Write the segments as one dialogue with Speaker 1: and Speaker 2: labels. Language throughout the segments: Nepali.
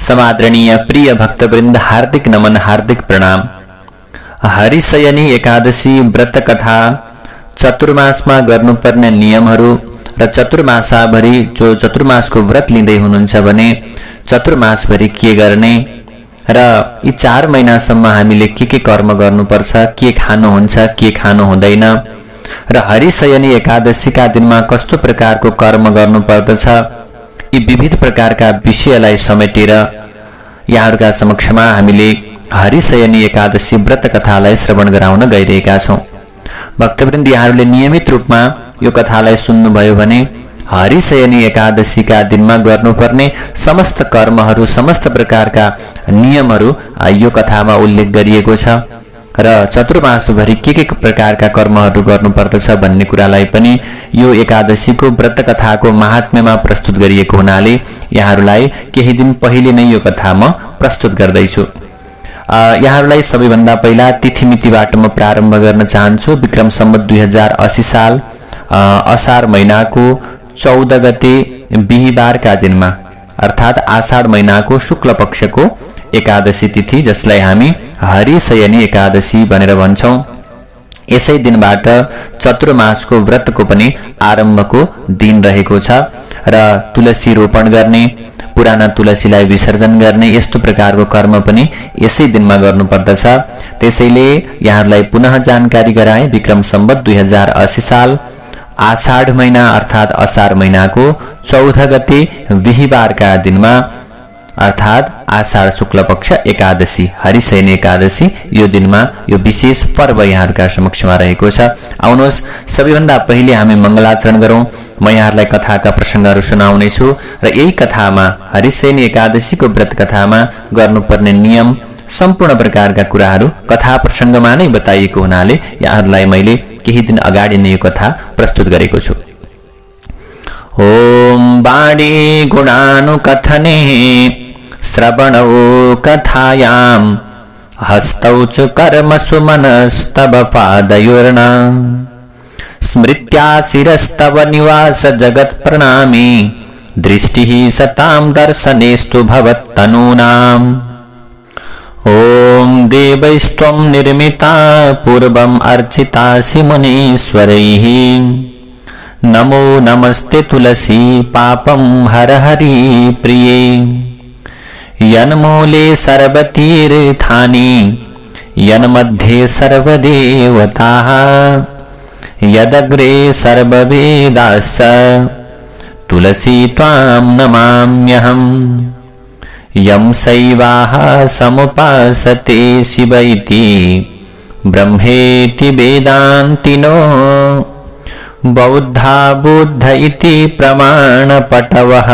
Speaker 1: समादरणीय प्रिय भक्तवृन्द, हार्दिक नमन, हार्दिक प्रणाम। हरिशयनी एकादशी व्रत कथा, चतुर्मासमा गर्नुपर्ने नियमहरू र चतुर्मासाभरि जो चतुर्मासको व्रत लिँदै हुनुहुन्छ भने चतुर्मासभरि के गर्ने र यी 4 महिनासम्म हामीले के कर्म गर्नुपर्छ, के खानु हुन्छ, के खानु हुँदैन र हरिशयनी एकादशीका दिनमा कस्तो प्रकारको कर्म गर्नुपर्दछ, यी विविध प्रकारका विषयलाई समेटेर यहाँहरूका समक्षमा हामीले हरिशयनी एकादशी व्रत कथालाई श्रवण गराउन गइरहेका छौं। भक्तवृन्द, यहाँहरूले नियमित रूपमा यो कथालाई सुन्नुभयो भने हरिशयनी एकादशीका दिनमा गर्नुपर्ने समस्त कर्महरू, समस्त प्रकारका नियमहरू यो कथामा उल्लेख गरिएको छ र चतुर्मासभरि के प्रकारका कर्महरू गर्नुपर्दछ भन्ने कुरालाई पनि यो एकादशीको व्रत कथाको महात्म्यमा प्रस्तुत गरिएको हुनाले यहाँहरूलाई केही दिन पहिले नै यो कथा म प्रस्तुत गर्दैछु। यहाँहरूलाई सबैभन्दा पहिला तिथिमितिबाट म प्रारम्भ गर्न चाहन्छु। विक्रम सम्वत 2080 साल असार महिनाको 14 गते बिहीबारका दिनमा अर्थात् आषाढ महिनाको शुक्ल पक्षको एकादशी तिथि, जसलाई हामी हरिशयनी एकादशी भनेर भन्छौं, यसै दिनबाट चतुर्मासको व्रतको पनि आरम्भको दिन रहेको छ र तुलसी रोपण गर्ने, पुराना तुलसीलाई विसर्जन गर्ने यस्तो प्रकारको कर्म पनि यसै दिनमा गर्नुपर्दछ। त्यसैले यहाँहरूलाई पुनः जानकारी गराए। विक्रम सम्वत 2080 साल आषाढ महिना अर्थात् असार महिनाको 14 गते बिहीबारका दिनमा अर्थात् आषाढ शुक्ल पक्ष एकादशी हरिशयनी एकादशी, यो दिनमा यो विशेष पर्व यहाँहरूका समक्षमा रहेको छ। आउनुहोस् सबैभन्दा पहिले हामी मङ्गलाचरण गरौं। म यहाँहरूलाई कथाका प्रसङ्गहरू सुनाउने छु र यही कथामा हरिशयनी एकादशीको व्रत कथामा गर्नुपर्ने नियम, सम्पूर्ण प्रकारका कुराहरू कथा प्रसङ्गमा नै बताइएको हुनाले यहाँहरूलाई मैले केही दिन अगाडि नै यो कथा प्रस्तुत गरेको छु। ओम बाणी गुणानुकथने श्रवणौ कथायां हस्तौ च कर्मसु मनस्तव पादयोर्न स्मृत्या शिरस्तव निवास जगत् प्रणामी दृष्टिः सतां दर्शनेस्तु भवत्तनूनाम्। ओम देवैस्त्वं निर्मिता पूर्वम् अर्चितासि मुनीश्वरैः नमो नमस्ते तुलसी पापं हर हरि प्रिये यन्मूले सर्वतीर्थानि यन्मध्ये सर्वदेवताः यदग्रे सर्ववेदाश्च तुलसी त्वां नमाम्यहम्। यं शैवाः समुपासते शिव इति ब्रह्मेति वेदान्तिनो बौद्धा बुद्ध इति प्रमाणपटवः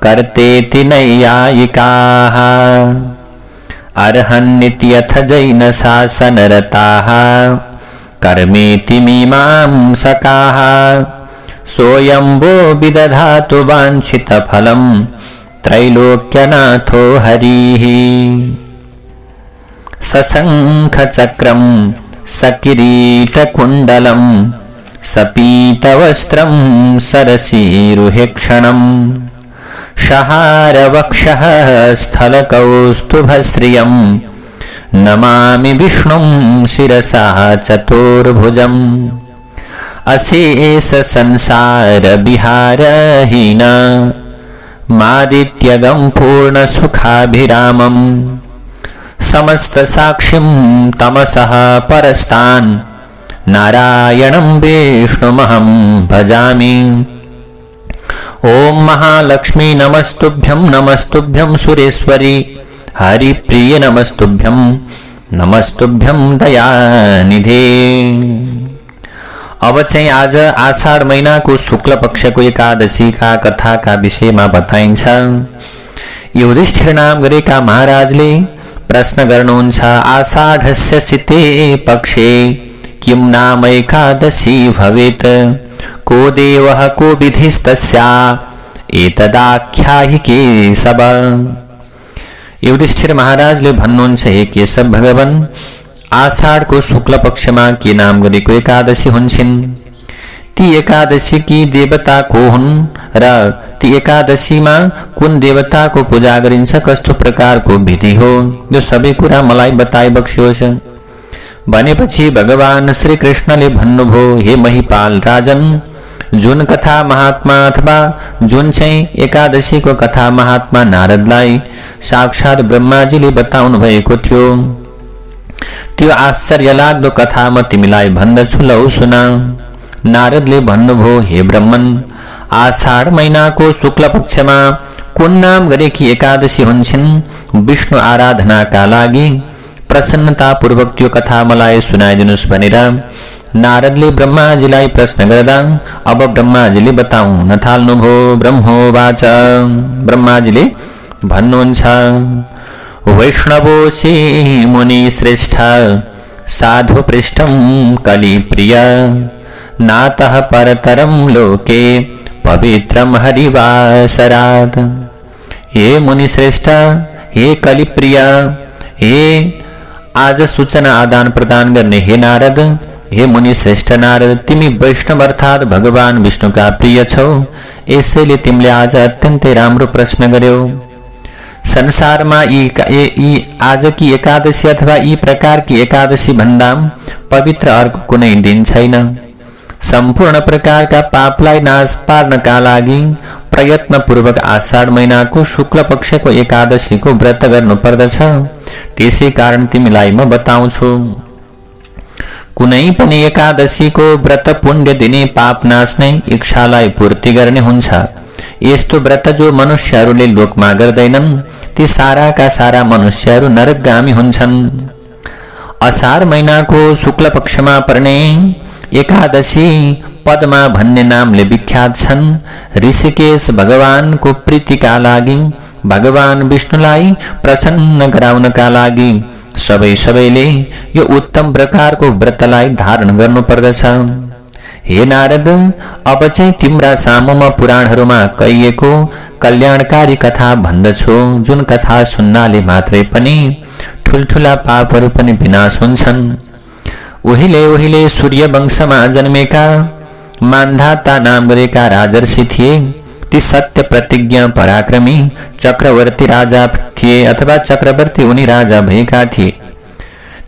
Speaker 1: कर्तेति नैयायिकाः अर्हन्नित्यथ जैन शासनरताः कर्मेति मीमांसकाः सोऽयंबो विदधातु वाञ्छितफलं त्रैलोक्यनाथो हरिः। सशङ्खचक्रं सकिरीटकुण्डलं सपीतवस्त्रं सरसीरुहेक्षणं शहारवक्षः स्थलकौस्तुभश्रियं नमामि विष्णुं शिरसा चतुर्भुजम्। अशेष संसार विहारहीन मादित्यगं पूर्णसुखाभिरामम् समस्त साक्षिं तमसः परस्तान् नारायणं विष्णुमहं भजामि। ओम महालक्ष्मी नमस्तुभ्यं, नमस्तुभ्यं सुरेश्वरी हरिप्रिय नमस्तुभ्यं, नमस्तुभ्यं दयानिधे। अब चाहिँ आज आषाढ महिनाको शुक्ल पक्षको एकादशीका कथाका विषयमा बताइन्छ। युधिष्ठिर नाम गरेका महाराजले प्रश्न गर्नुहुन्छ, आषाढस्य शिते पक्षे किं नाम एकादशी भवेत्, को देवः को विधिस्तस्या एतदाख्याहि केशव। युधिष्ठिर महाराजले भन्नुहुन्छ, हे केशव भगवान, आषाढको शुक्ल पक्षमा के नाम गरेको एकादशी हुन्छन्, ती एकादशी की देवता को हुन् र ती एकादशीमा कुन देवताको पूजा गरिन्छ, कस्तो प्रकारको विधि हो, यो सबै कुरा मलाई बताइ बक्सियोस्। भनेपछि भगवान श्री कृष्णले भन्नुभयो, हे महिपाल राजन, जुन कथा महात्मा अथवा जुन चाहिँ एकादशीको कथा महात्मा नारदलाई साक्षात ब्रह्माजीले बताउनु भएको थियो, त्यो आश्चर्यलाग्दो कथा म तिमीलाई भन्दछु, लौ सुन। नारदले भन्नुभयो, हे ब्रह्मन, आषाढ महिनाको शुक्ल पक्षमा कुन नाम गरेकी एकादशी हुन्छन्, विष्णु आराधनाका लागि प्रसन्नतापूर्वक त्यो कथा मलाई सुनाइदिनुस् भनेर नारदले ब्रह्माजीलाई प्रश्न गर्दा अब ब्रह्माजीले बताउन थाल्नुभयो। ब्रह्मोवाच, ब्रह्माजीले भन्नुहुन्छ, वैष्णवोऽसि मुनि श्रेष्ठ साधु पृष्ठं कलिप्रिय नातः परतरं लोके पवित्रं हरिवासरात्। हे मुनि श्रेष्ठ, हे कलिप्रिय, हे आज सूचना आदान प्रदान गर्ने हे नारद, हे मुनि श्रेष्ठ नारद, तिमी वैष्णव अर्थात भगवान विष्णुका प्रिय छौ, यसैले तिमीले आज अत्यन्तै राम्रो प्रश्न गर्यौ। संसारमा यी आजकी एकादशी अथवा यी प्रकारकी एकादशी भन्दा पवित्र अर्को कुनै दिन छैन। सम्पूर्ण प्रकारका पापलाई नाश पार्नका लागि प्रयत्नपूर्वक आषाढ महिनाको शुक्ल पक्षको एकादशीको व्रत गर्नु पर्दछ। त्यसै कारण तिमीलाई म बताउँछु। कुनै पनि एकादशीको व्रत पुण्य दिने, पाप नाच्ने, इच्छालाई पूर्ति गर्ने हुन्छ। यस्तो व्रत जो मनुष्यहरूले लोकमा गर्दैनन्, ती साराका सारा मनुष्यहरू नरकगामी हुन्छन्। असार महिनाको शुक्ल पक्षमा पर्ने एकादशी पद्मा भन्ने नामले विख्यात छन्। ऋषिकेश भगवानको प्रीतिका लागि, भगवान विष्णुलाई प्रसन्न गराउनका लागि सबैले यो उत्तम प्रकारको व्रतलाई धारण गर्नु पर्दछ। हे नारद, अब चाहिँ तिम्रा सामुमा पुराणहरूमा कहिएको कल्याणकारी कथा भन्दछु, जुन कथा सुन्नाले मात्रै पनि ठुल्ठुला पापहरू पनि विनाश हुन्छन्। उहिले सूर्य वंशमा जन्मेका मान्धाता नाम गरेका राजर्षि थिए। ती सत्य प्रतिज्ञा पराक्रमी चक्रवर्ती राजा थिए, अथवा चक्रवर्ती उनी राजा भएका थिए।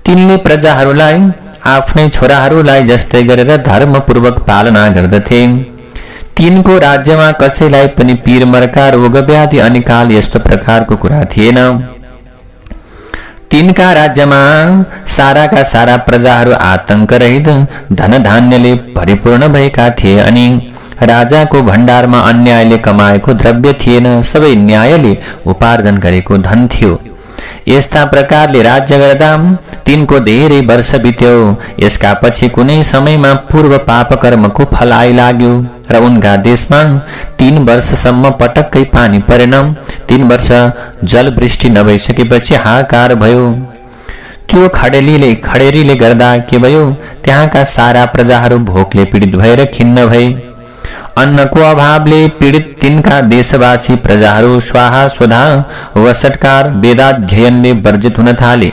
Speaker 1: तिनले प्रजाहरूलाई आफ्नै छोराहरूलाई जस्तै गरेर धर्मपूर्वक पालना गर्दथे। तिनको राज्यमा कसैलाई पनि पीर मर्का, रोग व्याधि अनि काल यस्तो प्रकारको कुरा थिएन। तिनका राज्यमा साराका सारा प्रजाहरू आतंक रहित धन धान्यले परिपूर्ण भएका थिए अनि राजाको भण्डारमा अन्यायले कमाएको द्रव्य थिएन, सबै न्यायले उपार्जन गरेको धन थियो। यस्ता प्रकारले राज्य गर्दा तिनको धेरै वर्ष बित्यो। यसका पछि कुनै समयमा पूर्व पाप कर्मको फल आइलाग्यो र उनका देशमा 3 वर्षसम्म पटक्कै पानी परेन। 3 वर्ष जलवृष्टि नभइसकेपछि हाहाकार भयो। त्यो खडेरीले गर्दा के भयो, त्यहाँका सारा प्रजाहरू भोकले पीडित भएर खिन्न भए। अन्नको अभावले पीडित तिनका देशवासी प्रजाहरू स्वाहा स्वधा वसटकार वेदाध्ययनले वर्जित हुन थाले।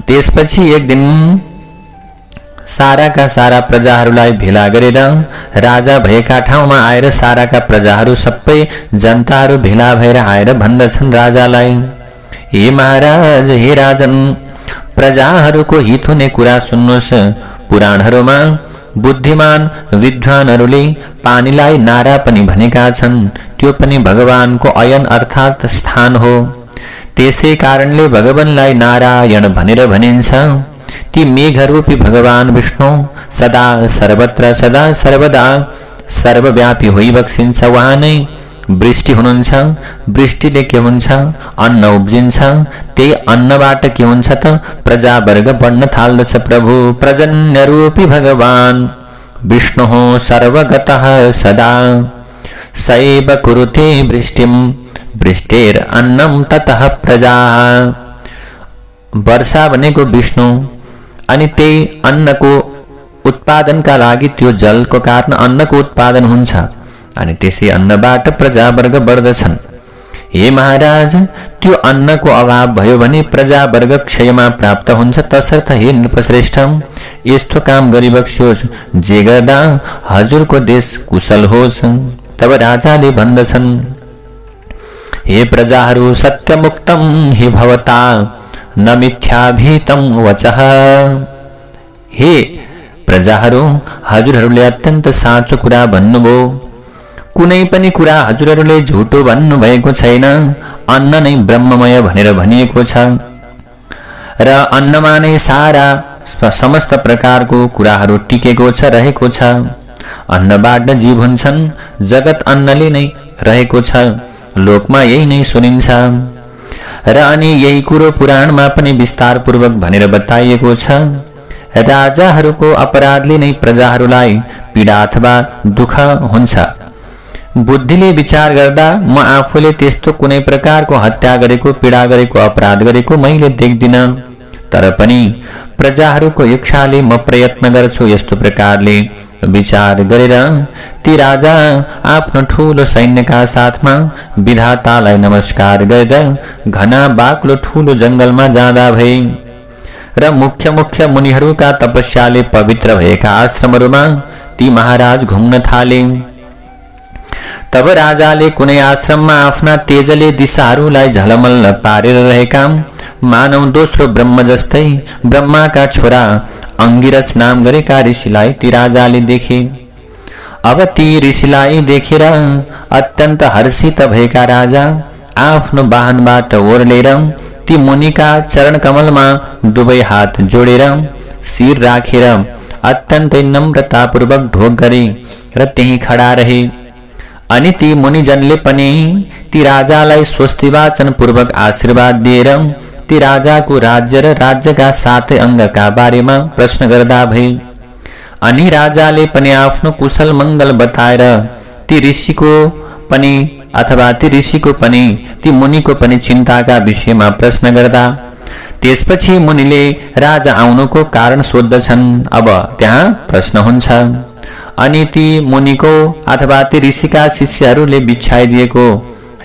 Speaker 1: त्यसपछि एक दिन साराका सारा प्रजाहरूलाई भेला गरेर राजा भएका ठाउँमा आएर साराका प्रजाहरू सबै जनताहरू भेला भएर आएर भन्दछन् राजालाई, हे महाराज, हे राजन, प्रजाहरूको हित हुने कुरा सुन्नुहोस्। पुराणहरूमा बुद्धिमान विद्वानहरूले पानीलाई नारा पनि भनेका छन्। त्यो पनि भगवानको अयन अर्थात स्थान हो। त्यसै कारणले भगवानलाई नारायण भनेर भनिन्छ। ती मेघरूपी भगवान विष्णु सदा सर्वत्र सदा सर्वदा सर्वव्यापी होइ बक्सिन्छ। उहाँ नै वृष्टि हुनुहुन्छ। वृष्टिले के हुन्छ, अन्न उब्जिन्छ। त्यही अन्नबाट के हुन्छ त प्रजावर्ग बढ्न थाल्दछ। प्रभु प्रजन्य रूपी भगवान विष्णु सर्वगतः सदा सैव कुरुते वृष्टिम वृष्टेर अन्नम ततः प्रजा। वर्षा भनेको विष्णु अनि त्यही अन्नको उत्पादनका लागि त्यो जलको कारण अन्नको उत्पादन हुन्छ अनि त्यसै अन्नबाट प्रजावर्ग बढ्दछन्। हे महाराज, त्यो अन्नको अभाव भयो भने प्रजावर्ग क्षयमा प्राप्त हुन्छ। तसर्थ हे नृपश्रेष्ठ, यस्तो काम गरिबक्स्योस् जे गर्दा हजुरको देश कुशल होस्। तब राजाले भन्दछन्, हे प्रजाहरू, सत्यमुक्तम हि भवता न मिथ्याभीतम वचः। हे प्रजाहरू, हजुरहरूले अत्यन्त साँचो कुरा भन्नुभयो। कुनै पनि कुरा हजुरहरूले झुटो भन्नु भएको छैन। अन्न नै ब्रह्ममय भनेर भनिएको छ र अन्नमा नै सारा समस्त प्रकारको कुराहरू टिकेको छ, रहेको छ। अन्नबाट जीव हुन्छन्, जगत अन्नले नै रहेको छ, लोकमा यही नै सुनिन्छ र अनि यही कुरो पुराणमा पनि विस्तार पूर्वक भनेर बताइएको छ। राजाहरूको अपराधले नै प्रजाहरूलाई पीडा अथवा दुःख हुन्छ। बुद्धिले विचार गर्दा म आफूले त्यस्तो कुनै प्रकारको हत्या गरेको, पीडा गरेको, अपराध गरेको मैले देख्दिन। तर पनि प्रजाहरूको इच्छाले म प्रयत्न गर्छु। यस्तो प्रकारले विचार गरेर ती राजा आफ्नो ठूलो सैन्यका साथमा विधातालाई नमस्कार गरेर घना बाक्लो ठूलो जंगलमा जाँदा भए र मुख्य मुख्य मुनिहरूका तपस्याले पवित्र भएका आश्रमहरूमा ती महाराज घुम्न थाले। तब राजाले कुनै आश्रममा आफ्ना तेजले दिशाहरूलाई झलमल्ल पारेर रहेका मानव दोस्रो ब्रह्म जस्तै ब्रह्माका छोरा अंगिरस नाम गरेका ऋषिलाई ती राजाले देखे। अब ती ऋषिलाई देखेर अत्यन्त हर्षित भएका राजा आफ्नो वाहनबाट ओर्लेर ती मुनिका चरण कमलमा दुवै हात जोडेर शिर राखेर अत्यन्तै नम्रतापूर्वक ढोक गरे र त्यही खडा रहे। अनि ती मुनिजनले पनि ती राजालाई स्वस्तिवाचन पूर्वक आशीर्वाद दिएर ती राजाको राज्य र राज्यका 7 अङ्गका बारेमा प्रश्न गर्दा भए। अनि राजाले पनि आफ्नो कुशल मङ्गल बताएर ती ऋषिको पनि अथवा ती ऋषिको पनि ती मुनिको पनि चिन्ताका विषयमा प्रश्न गर्दा त्यसपछि मुनिले राजा आउनुको कारण सोध्दछन्। अब त्यहाँ प्रश्न हुन्छ। अनि ती मुनिको अथवा ती ऋषिका शिष्यहरूले बिछाइदिएको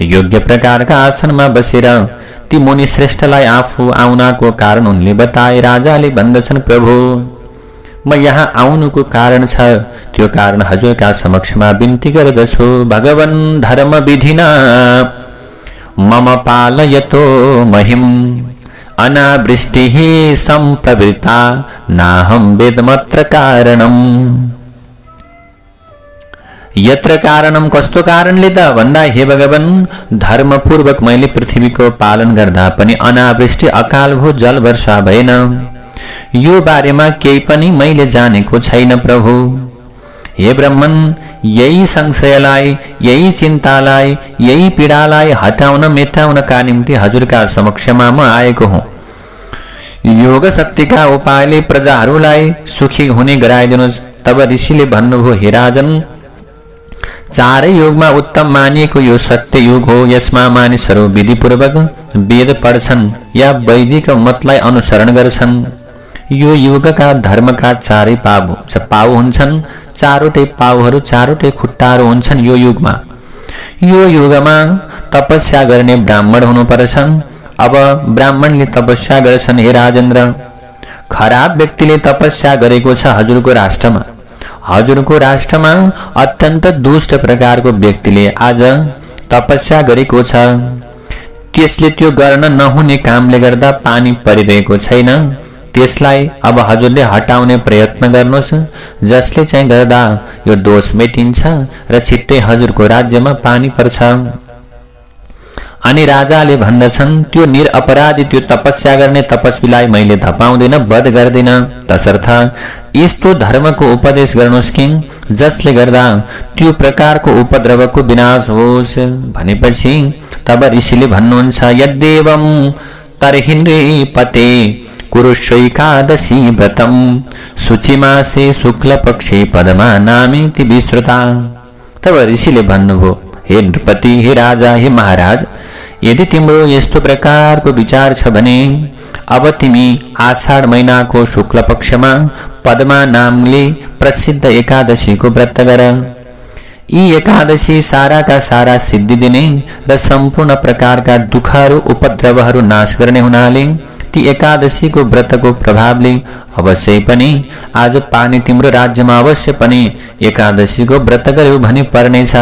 Speaker 1: योग्य प्रकारका आसनमा बसेर ती मुनि श्रेष्ठलाई आफू आउनको कारण उनले बताए। राजाले भन्दछन्, प्रभु, म यहाँ आउनुको कारण छ, त्यो कारण हजुरका समक्षमा बिन्ती गर्दछु। भगवन् धर्म विधिना मम पालयतो महिम अनावृष्टिः सम्प्रवृत्ता नाहं वेदमत्र कारणम्। यत्र कारणम, कस्तो कारणले त भन्दा, हे भगवान, धर्मपूर्वक मैले पृथ्वीको पालन गर्दा पनि अनावृष्टि अकाल भो, जल वर्षा भएन। यो बारेमा केही पनि मैले जानेको छैन प्रभु। हे ब्रह्मन, यही संशयलाई, यही चिन्तालाई, यही पीडालाई हटाउन मेटाउनका निम्ति हजुरका समक्षमा म आएको हुँ। योग शक्तिका उपायले प्रजाहरूलाई सुखी हुने गराइदिनुहोस्। तब ऋषिले भन्नुभयो, हे राजन, चारै युगमा उत्तम मानिएको यो सत्य युग हो। यसमा मानिसहरू विधिपूर्वक वेद पढ्छन् या वैदिक मतलाई अनुसरण गर्छन्। यो युगका धर्मका चारै पाउ हुन्छन्। चारवटै पाउहरू, चारवटै खुट्टाहरू हुन्छन् यो युगमा। यो युगमा तपस्या गर्ने ब्राह्मण हुनुपर्छ। अब ब्राह्मणले तपस्या गर्छन्। हे राजेन्द्र, खराब व्यक्तिले तपस्या गरेको छ हजुरको राष्ट्रमा। हजुरको राष्ट्रमा अत्यन्त दुष्ट प्रकारको व्यक्तिले आज तपस्या गरेको छ। त्यसले त्यो गर्न नहुने कामले गर्दा पानी परिरहेको छैन। त्यसलाई अब हजुरले हटाउने प्रयत्न गर्नुहोस्, जसले चाहिँ गर्दा यो दोष मेटिन्छ र छिट्टै हजुरको राज्यमा पानी पर्छ। अनि राजाले भन्दछन्, त्यो निरपराधी, त्यो तपस्या गर्ने तपस्वीलाई मैले धपाउँदिन, वध गर्दिन। तसर्थ यस्तो धर्मको उपदेश गर्नुहोस् कि जसले गर्दा त्यो प्रकारको उपद्रवको विनाश होस्। भनेपछि तब ऋषिले भन्नुहुन्छ, यद्देवं तर्हि नृपते कुरुष्वैकादशी व्रतम शुचिमासे शुक्लपक्षे पदमा नामेति विश्रुता। तब ऋषिले भन्नुभयो, हे नृपति, हे राजा, हे महाराज, यदि तिम्रो यस्तो प्रकारको विचार छ भने अब तिमी आषाढ महिनाको शुक्ल पक्षमा पद्मा नामले प्रसिद्ध एकादशीको व्रत गर। यी एकादशी साराका सारा सिद्धि दिने र सम्पूर्ण प्रकारका दुःखहरू उपद्रवहरू नाश गर्ने हुनाले ती एकादशीको व्रतको प्रभावले अवश्य पनि आज पानी तिम्रो राज्यमा अवश्य पनि एकादशीको व्रत गर्यो भनी पर्नेछ।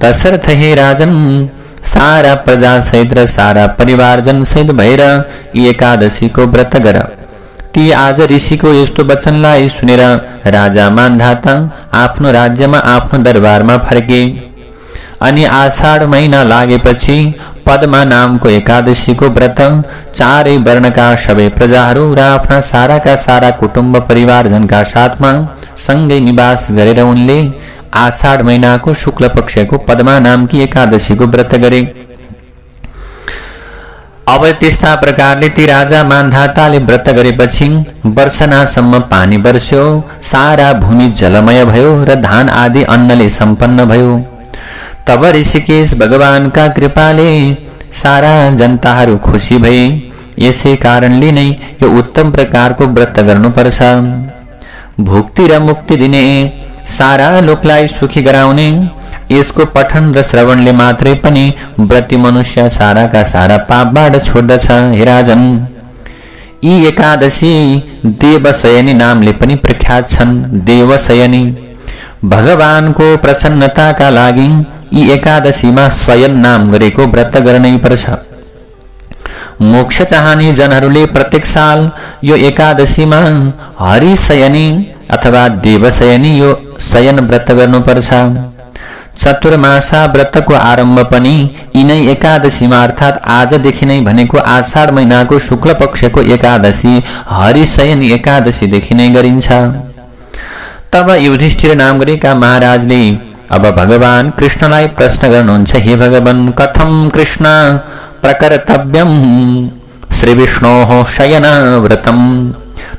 Speaker 1: तसर्थ हे राजन, सारा प्रजा सहित र सारा परिवारजन सहित भएर यी एकादशीको व्रत गर। ती आज ऋषिको यस्तो वचनलाई सुनेर राजा मान्धाता आफ्नो राज्यमा आफ्नो दरबारमा फर्के। अनि आषाढ महिना लागेपछि पद्मा नामको एकादशीको व्रत चारै वर्णका सबै प्रजाहरू र आफ्ना साराका सारा कुटुम्ब परिवारजनका साथमा सँगै निवास गरेर उनले आषाढ महिनाको शुक्ल पक्षको पद्मा नामकी एकादशीको व्रत गरे। अब त्यस्ता प्रकारले ती राजा मान्धाताले व्रत गरेपछि वर्षनासम्म पानी बर्स्यो, सारा भूमि जलमय भयो र धान आदि अन्नले सम्पन्न भयो। तब ऋषिकेश भगवानका कृपाले सारा जनताहरू खुसी भए। यसै कारणले नै यो उत्तम प्रकारको व्रत गर्नुपर्छ। भुक्ति र मुक्ति दिने, सारा लोकलाई सुखी गराउने यसको पठन र श्रवणले मात्रै पनि व्रती मनुष्य साराका सारा पापबाट छोड्दछ। हे राजन, यी एकादशी देवशयनी नामले पनि प्रख्यात छन्। देवशयनी भगवानको प्रसन्नताका लागि यी एकादशीमा शयन नाम गरेको व्रत गर्नै पर्छ। मोक्ष चाहने जनहरूले प्रत्येक साल यो एकादशीमा हरिशयनी अथवा देवशयनी यो शयन व्रत गर्नुपर्छ। चतुर्मासा व्रतको आरम्भ पनि यिनै एकादशीमा अर्थात् आजदेखि नै भनेको आषाढ महिनाको शुक्ल पक्षको एकादशी हरिशयनी एकादशीदेखि नै गरिन्छ। तब युधिष्ठिर नाम गरेका महाराजले अब भगवान कृष्णलाई प्रश्न गर्नुहुन्छ, हे भगवान, कथम कृष्ण प्रकर्तव्यम श्री विष्णोः शयन व्रतम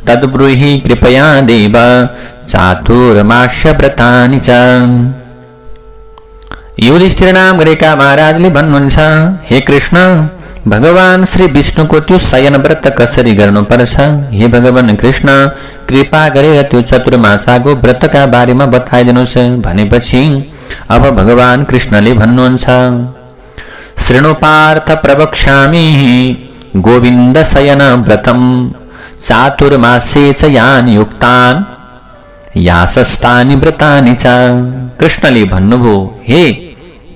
Speaker 1: तद्ब्रूहि कृपया देव चातुर्मास्य व्रतानि च। युधिष्ठिर नाम गरेका महाराजले भन्नुहुन्छ, हे कृष्ण, भगवान श्री विष्णुको त्यो शयन व्रत कसरी गर्नुपर्छ? हे भगवान कृष्ण, कृपा गरेर त्यो चतुर्मासाको व्रतका बारेमा बताइदिनुहोस्। भनेपछि अब भगवान कृष्णले भन्नुहुन्छ, शृणु पार्थ प्रवक्ष्यामि गोविन्द शयन व्रतम चातुर्मासे च यानि युक्तान् यासस्तानि व्रतानि च। कृष्णले भन्नुभयो, हे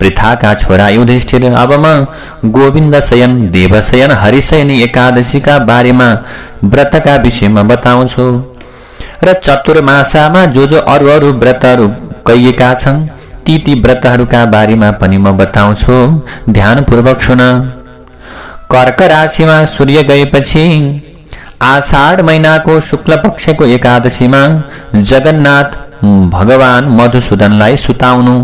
Speaker 1: पृथाका छोरा युधिष्ठिर, अब म गोविन्द शयन, देवशयन, हरिशयनी एकादशीका बारेमा व्रतका विषयमा बताउँछु र चतुर्मासामा जो अरू अरू व्रतहरू कहिएका छन् ती व्रतहरूका बारेमा पनि म बताउँछु। ध्यानपूर्वक सुन। कर्क राशिमा सूर्य गएपछि आषाढ महिनाको शुक्ल पक्षको एकादशीमा जगन्नाथ भगवान मधुसूदनलाई सुताउनु,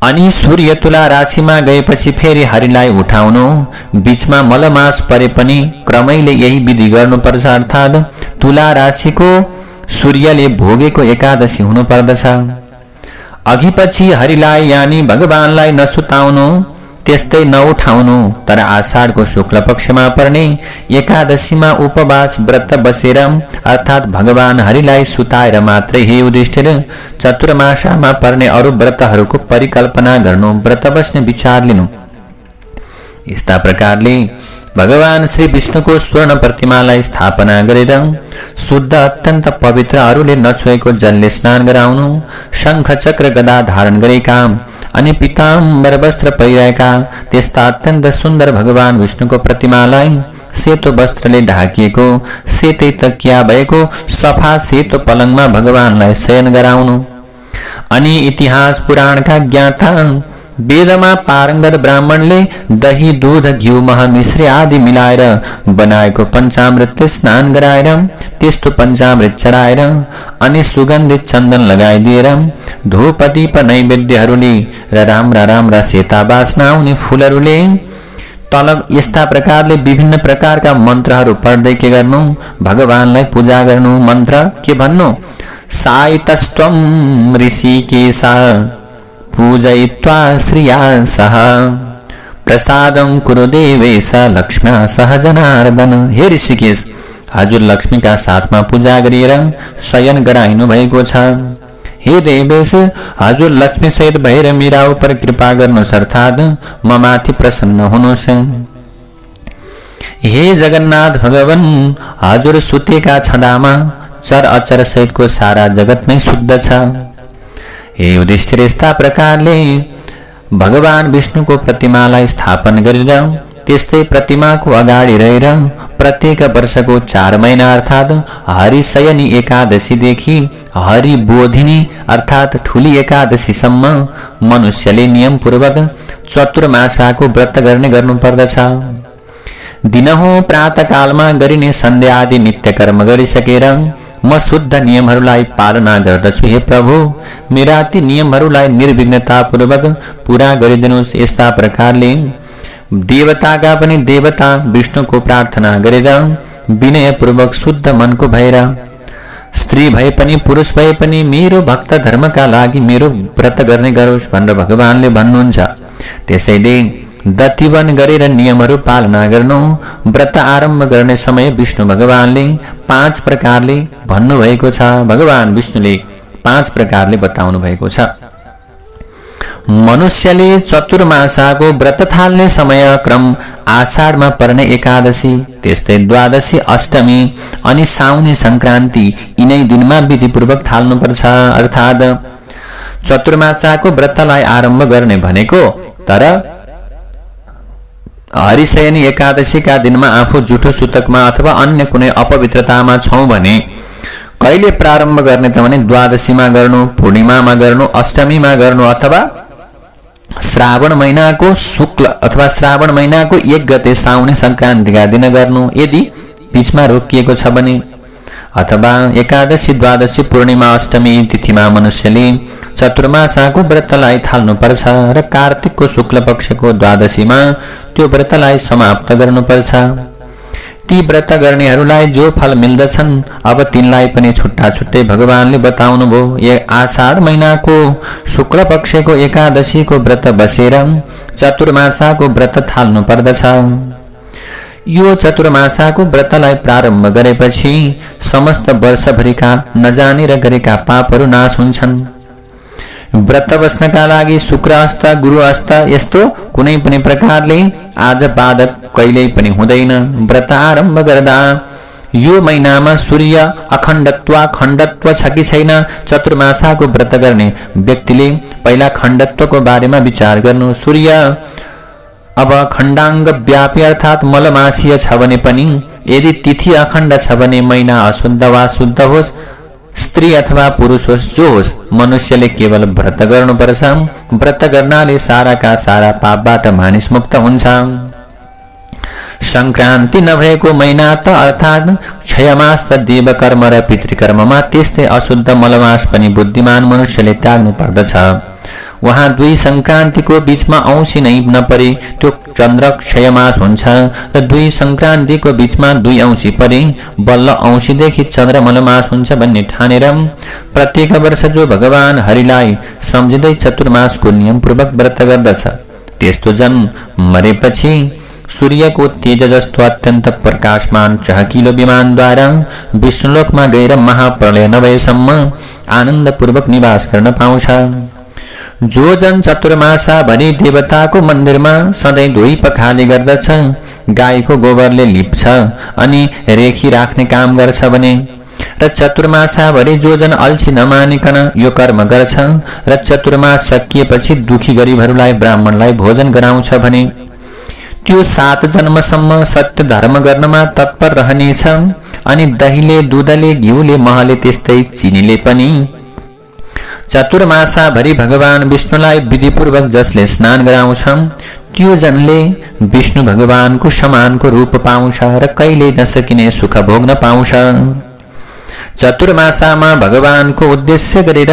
Speaker 1: अनि सूर्य तुला राशिमा गएपछि फेरि हरिलाई उठाउनु, बीचमा मलमास परे पनि क्रमैले यही विधि गर्नुपर्छ। अर्थात् तुला राशिको सूर्यले भोगेको एकादशी हुनु पर्दछ। अघिपछि हरिलाई यानी भगवानलाई नसुताउनु, त्यस्तै नउठाउनु, तर आषाढको शुक्ल पक्षमा पर्ने एकादशीमा उपवास व्रत बसेर अर्थात् भगवान हरिलाई सुताएर मात्रै हे युधिष्ठिर चतुर्मासामा पर्ने अरू व्रतहरूको परिकल्पना गर्नु, व्रत बस्ने विचार लिनु। यस्ता प्रकारले भगवान श्री विष्णुको स्वर्ण प्रतिमालाई स्थापना गरेर शुद्ध अत्यन्त पवित्र अरूले नछोएको जलले स्नान गराउनु, शंख चक्र गदा धारण गरेका अनि पीताम्बर वस्त्र पहिरेका त्यस्ता अत्यन्त सुन्दर भगवान विष्णुको प्रतिमालाई सेतो वस्त्रले ढाकिएको, सेतै तकिया भएको सफा सेतो पलङमा भगवानलाई शयन गराउनु, अनि इतिहास पुराणका ज्ञाता वेदमा पारङ्गत ब्राह्मणले दही, दूध, घिउ, मह, मिश्री आदि मिलाएर बनाएको पञ्चामृतले स्नान गराएर त्यस्तो पञ्चामृत चढाएर अनि सुगन्धित चन्दन लगाइदिएर धूप दीप नैवेद्यहरूले र राम्रा राम्रा सेता बास्ना आउने फूलहरूले तल यस्ता प्रकारले विभिन्न प्रकारका मन्त्रहरू पढ्दै के गर्नु, भगवानलाई पूजा गर्नु। मन्त्र के भन्नु, सायतस्त्वं ऋषिकेश पूजयित्वा श्रिया सह प्रसादं कुरु देवेश लक्ष्म्या सह जनार्दन। हे ऋषिकेश, हजुर लक्ष्मीका साथमा पूजा गरिएर शयन गराइनु भएको छ। हे देवेश, हजुर लक्ष्मी सहित भएर मेरा उपर कृपा गर्नुहोस् अर्थात् म माथि प्रसन्न हुनुहोस्। हे जगन्नाथ भगवान, हजुर सुतेका छँदामा चर अचर सहितको सारा जगत नै शुद्ध छ। हे युधिष्ठिर, यस्ता प्रकारले भगवान विष्णुको प्रतिमालाई स्थापन गरेर त्यस्तै प्रतिमाको अगाडि रहेर प्रत्येक वर्षको 4 महिना अर्थात् हरिशयनी एकादशीदेखि हरिबोधिनी अर्थात् ठुली एकादशीसम्म मनुष्यले नियमपूर्वक चतुर्मासाको व्रत गर्ने गर्नुपर्दछ। दिनहुँ प्रातःकालमा गरिने सन्ध्या आदि नित्य कर्म गरिसकेर म शुद्ध नियमहरूलाई पालना गर्दछु। हे प्रभु, मेरा ती नियमहरूलाई निर्विघ्नतापूर्वक पूरा गरिदिनुहोस्। यस्ता प्रकारले देवताका पनि देवता विष्णुको प्रार्थना गरेर विनयपूर्वक शुद्ध मनको भएर स्त्री भए पनि पुरुष भए पनि मेरो भक्त धर्मका लागि मेरो व्रत गर्ने गरोस् भनेर भगवानले भन्नुहुन्छ। त्यसैले दतिवन गरेर नियमहरू पालना गर्नु। व्रत आरम्भ गर्ने समय विष्णु भगवानले 5 प्रकारले भन्नुभएको छ। भगवान विष्णुले 5 प्रकारले बताउनु भएको छ। मनुष्यले चतुर्मासाको व्रत थाल्ने समय क्रम आषाढमा पर्ने एकादशी, त्यस्तै द्वादशी, अष्टमी अनि साउनी संक्रान्ति यिनै दिनमा विधिपूर्वक थाल्नुपर्छ। अर्थात् चतुर्मासाको व्रतलाई आरम्भ गर्ने भनेको तर हरिशयनी एकादशीका दिनमा आफू जुठो सुतकमा अथवा अन्य कुनै अपवित्रतामा छौं भने कहिले प्रारम्भ गर्ने त भने द्वादशीमा गर्नु, पूर्णिमामा गर्नु, अष्टमीमा गर्नु अथवा श्रावण महिनाको शुक्ल अथवा श्रावण महिनाको 1 गते साउने संक्रान्तिका दिन गर्नु। यदि बीचमा रोकिएको छ भने अथवा एकादशी, द्वादशी, पूर्णिमा, अष्टमी तिथिमा मनुष्यले चतुर्मासाको व्रतलाई थाल्नुपर्छ र कार्तिकको शुक्ल पक्षको द्वादशीमा त्यो व्रतलाई समाप्त गर्नुपर्छ। ती व्रत गर्नेहरूलाई जो फल मिल्दछन् अब तिनलाई पनि छुट्टा छुट्टै भगवानले बताउनु भयो। यो आषाढ महिनाको शुक्ल पक्षको एकादशीको व्रत बसेर चतुर्मासाको व्रत थाल्नु पर्दछ। यो चतुर्मासाको व्रतलाई प्रारम्भ गरेपछि समस्त वर्षभरिका नजानेर गरेका पापहरू नाश हुन्छन्। व्रत बस्नका लागि शुक्र अस्त, गुरु अस्त यस्तो कुनै पनि प्रकारले आज बाधक कहिल्यै पनि हुँदैन। व्रत आरम्भ गर्दा यो महिनामा सूर्य खण्डत्व छ कि छैन, चतुर्मासाको व्रत गर्ने व्यक्तिले पहिला खण्डत्वको बारेमा विचार गर्नु। सूर्य अब खण्डाङ्ग व्यापी अर्थात् मलमासीय छ भने पनि यदि तिथि अखण्ड छ भने महिना अशुद्ध वा शुद्ध होस्, स्त्री अथवा पुरुष होस्, जो होस्, मनुष्यले केवल व्रत गर्नुपर्छ। व्रत गर्नाले साराका सारा पापबाट मानिस मुक्त हुन्छ। संक्रान्ति नभएको महिना त अर्थात् क्षयमास त देवकर्म र पितृकर्ममा, त्यस्तै अशुद्ध मलमास पनि बुद्धिमान मनुष्यले त्याग्नु पर्दछ। वहाँ 2 संक्रान्तिको बीचमा औँसी नै नपरे त्यो चन्द्र क्षयमास हुन्छ र 2 संक्रान्तिको बीचमा 2 औँसी परे बल्ल औँसीदेखि चन्द्र मलमास हुन्छ भन्ने ठानेर प्रत्येक वर्ष जो भगवान हरिलाई सम्झिँदै चतुर्मासको नियमपूर्वक व्रत गर्दछ त्यस्तो जन मरेपछि सूर्यको तेज जस्तो अत्यन्त प्रकाशमान चहकिलो विमानद्वारा विष्णुलोकमा गएर महाप्रलय नभएसम्म आनन्दपूर्वक निवास गर्न पाउँछ। जो जन चतुर्मासा भरि देवताको मन्दिरमा सधैँ धोई पखाली गर्दछ, गाईको गोबरले लिप्छ अनि रेखी राख्ने काम गर्छ भने र चतुर्मासा भरि जो जन अल्छी नमानिकन यो कर्म गर्छ र चतुर्मास सकिएपछि दुखी गरिबहरूलाई ब्राह्मणलाई भोजन गराउँछ भने त्यो 7 जन्मसम्म सत्य धर्म गर्नमा तत्पर रहनेछ। अनि दहीले, दूधले, घिउले, महले, त्यस्तै चिनीले पनि चतुर्मासा भरि भगवान विष्णुलाई विधिपूर्वक जसले स्नान गराउँछ त्यो जनले विष्णु भगवानको समानको रूप पाउँछ र कहिले नसकिने सुख भोग्न पाउँछ। चतुर्मासामा भगवानको उद्देश्य गरेर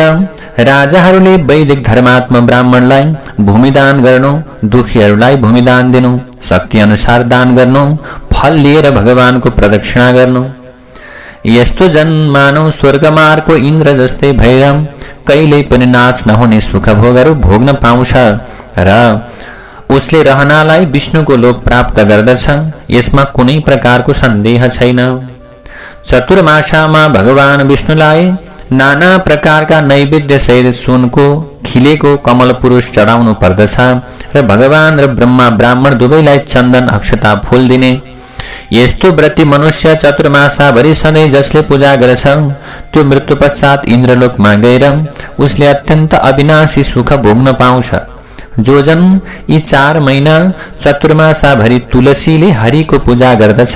Speaker 1: राजाहरूले वैदिक धर्मात्मा ब्राह्मणलाई भूमिदान गर्नु, दुखीहरूलाई भूमिदान दिनु, शक्ति अनुसार दान गर्नु, फल लिएर भगवानको प्रदक्षिणा गर्नु। यस्तो जन मानव स्वर्गमार्गको इन्द्र जस्तै भएर कहिल्यै पनि नाश नहुने सुख भोगहरू भोग्न पाउँछ र उसले रहनालाई विष्णुको लोक प्राप्त गर्दछ। यसमा कुनै प्रकारको सन्देह छैन। चतुर्मासामा भगवान विष्णुलाई नाना प्रकारका नैवेद्य सहित सुनको खिलेको कमल पुरुष चढाउनु पर्दछ र भगवान र ब्रह्मा ब्राह्मण दुवैलाई चन्दन अक्षता फूल दिने। यस्तो व्रती मनुष्य चतुर्मासाभरि सधैँ जसले पूजा गर्छ त्यो मृत्यु पश्चात इन्द्रलोकमा गएर उसले अत्यन्त अविनाशी सुख भोग्न पाउँछ। जो जन यी 4 महिना चतुर्मासाभरि तुलसीले हरिको पूजा गर्दछ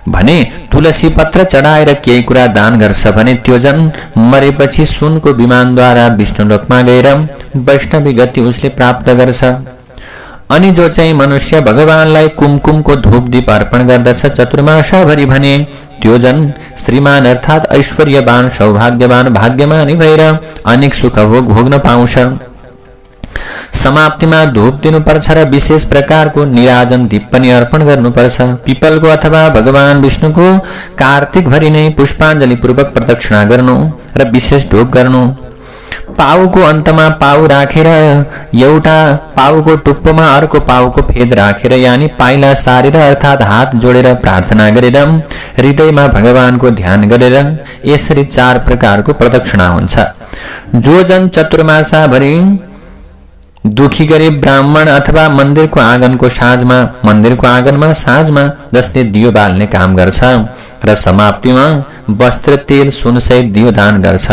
Speaker 1: भने तुलसी पत्र चढाएर केही कुरा दान गर्छ भने त्यो जन मरेपछि सुनको विमानद्वारा विष्णुलोकमा गएर वैष्णवी गति उसले प्राप्त गर्छ। अनि जो चाहिँ मनुष्य भगवानलाई कुमकुमको धूप दीप अर्पण गर्दछ चतुर्मासाभरि भने त्यो जन श्रीमान अर्थात ऐश्वर्यवान सौभाग्यवान भाग्यमानी भएर अनेक सुख भोग्न पाउँछ। समाप्तिमा धूप दिनुपर्छ र विशेष प्रकारको निराजन दीप पनि अर्पण गर्नुपर्छ। पिपलको अथवा भगवान विष्णुको कार्तिकभरि नै पुष्पाञ्जली पूर्वक प्रदक्षिणा गर्नु र विशेष ढोग गर्नु। पाउको अन्तमा पाउ राखेर एउटा पाउको टुप्पोमा अर्को पाउको फेद राखेर यानी पाइला सारेर अर्थात हात जोडेर प्रार्थना गरेर हृदयमा भगवानको ध्यान गरेर यसरी 4 प्रकारको प्रदक्षिणा हुन्छ। जो जन चतुर्मासाभरि दुखी गरिब ब्राह्मण अथवा मन्दिरको आँगनमा साँझमा जसले दियो बाल्ने काम गर्छ र समाप्तिमा वस्त्र तेल सुनसहित दियो दान गर्छ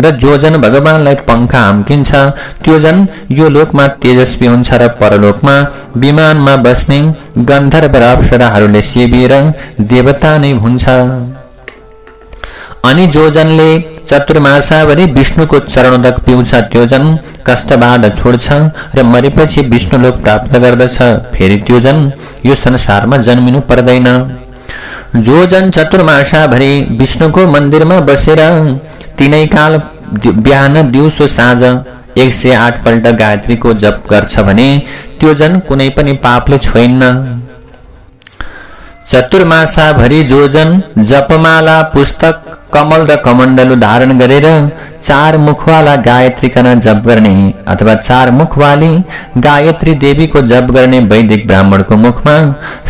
Speaker 1: र जो जन भगवानलाई पंखा हाम्किन्छ त्यो जन यो लोकमा तेजस्वी हुन्छ र परलोकमा विमानमा बस्ने गन्धर्व र अप्सराहरूले सेविएर देवता नै हुन्छ। अनि जो जनले चतुर्मासाभरि विष्णुको चरणोदक पिउँछ त्यो जन कष्टबाट छोड्छ र मरेपछि विष्णुलोक प्राप्त गर्दछ। फेरि त्यो जन यो संसारमा जन्मिनु पर्दैन। जो जन चतुर्मासाभरि विष्णुको मन्दिरमा बसेर तीनै काल बिहान दिउँसो साँझ 108 पल्ट गायत्रीको जप गर्छ भने त्यो जन कुनै पनि पापले छोइन्न। चतुर्मासाभरि जो जन जपमाला पुस्तक कमल र कमण्डलु धारण गरेर 4 मुखवाला गायत्रीकन जप गर्ने अथवा 4 मुखवाली गायत्री देवीको जप गर्ने वैदिक ब्राह्मणको मुखमा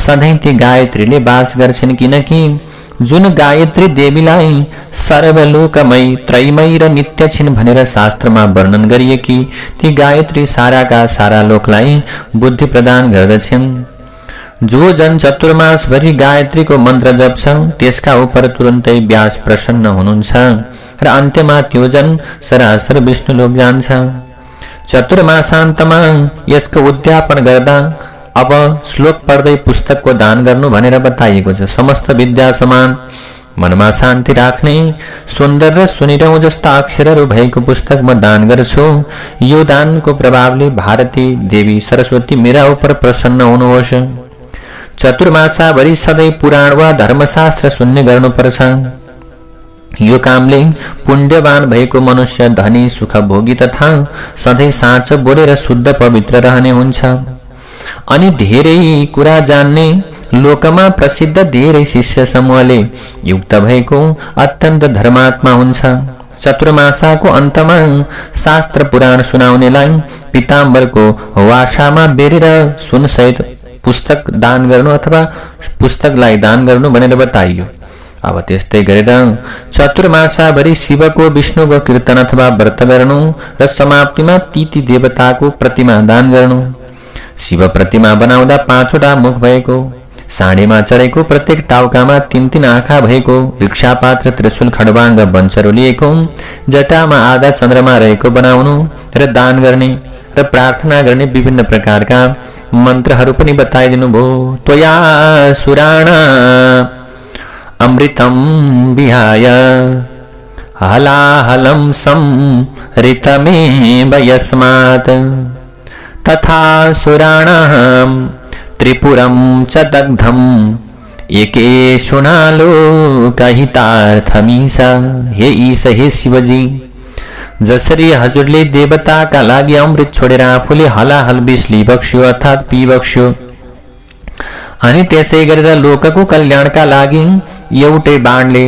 Speaker 1: सधैँ ती गायत्रीले वास गर्छन्। किनकि जुन गायत्री देवीलाई सर्वलोकमय त्रयमय र नित्य छिन् भनेर शास्त्रमा वर्णन गरिएकी ती गायत्री साराका सारा लोकलाई बुद्धि प्रदान गर्दछन्। जो जन चतुर्मासभरि गायत्रीको मन्त्र जप्छ त्यसका उपर तुरन्तै व्यास प्रसन्न हुनुहुन्छ र अन्त्यमा त्यो जन सरासर विष्णुलोक जान्छ। चतुर्मासान्तमा यसको उद्यापन गर्दा अब श्लोक पढ्दै पुस्तकको दान गर्नु भनेर बताइएको छ। समस्त विद्या समान मनमा शान्ति राख्ने सुन्दर र सुनिरौं जस्ता अक्षरहरू भएको पुस्तक म दान गर्छु। यो दानको प्रभावले भारती देवी सरस्वती मेरा उपर प्रसन्न हुनुहोस्। चतुर्मासाभरि सधैँ पुराण वा धर्मशास्त्र सुन्ने गर्नुपर्छ। यो कामले पुण्यवान भएको मनुष्य धनी सुख भोगी तथा सधैँ साँचो बोलेर शुद्ध पवित्र रहने हुन्छ। अनि धेरै कुरा जान्ने लोकमा प्रसिद्ध धेरै शिष्य समूहले युक्त भएको अत्यन्त धर्मात्मा हुन्छ। चतुर्मासाको अन्तमा शास्त्र पुराण सुनाउनेलाई पिताम्बरको वासामा बेरेर सुनसहित पुस्तक दान गर्नु अथवा पुस्तकलाई दान गर्नु भनेर बताइयो। अब त्यस्तै गरेर चतुर्मासाभरि शिवको विष्णुको कीर्तन अथवा व्रत गर्नु र समाप्तिमा ती देवताको प्रतिमा दान गर्नु। शिव प्रतिमा बनाउँदा 5वटा मुख भएको, साँडेमा चढेको, प्रत्येक टाउकामा 3 आँखा भएको, भिक्षापात्र त्रिशूल खड्वाङ र वंशहरू लिएको, जटामा आधा चन्द्रमा रहेको बनाउनु र दान गर्ने र प्रार्थना गर्ने विभिन्न प्रकारका मन्त्रहरू पनि बताइदिनु भयो। त्वया सुराण अमृतम विहाय हलाहलं संहृतमेव यस्मात् तथा सुराणां त्रिपुरं च दग्धं एकेशुनालोकहितार्थमीसा। हे ईश, हे शिवजी, जसरी हजुरले देवताका लागि अमृत छोडेर आफूले हलाहल विष लिबक्स्यो अर्थात पिबक्स्यो अनि त्यसै गरेर लोकको कल्याणका लागि एउटै बाणले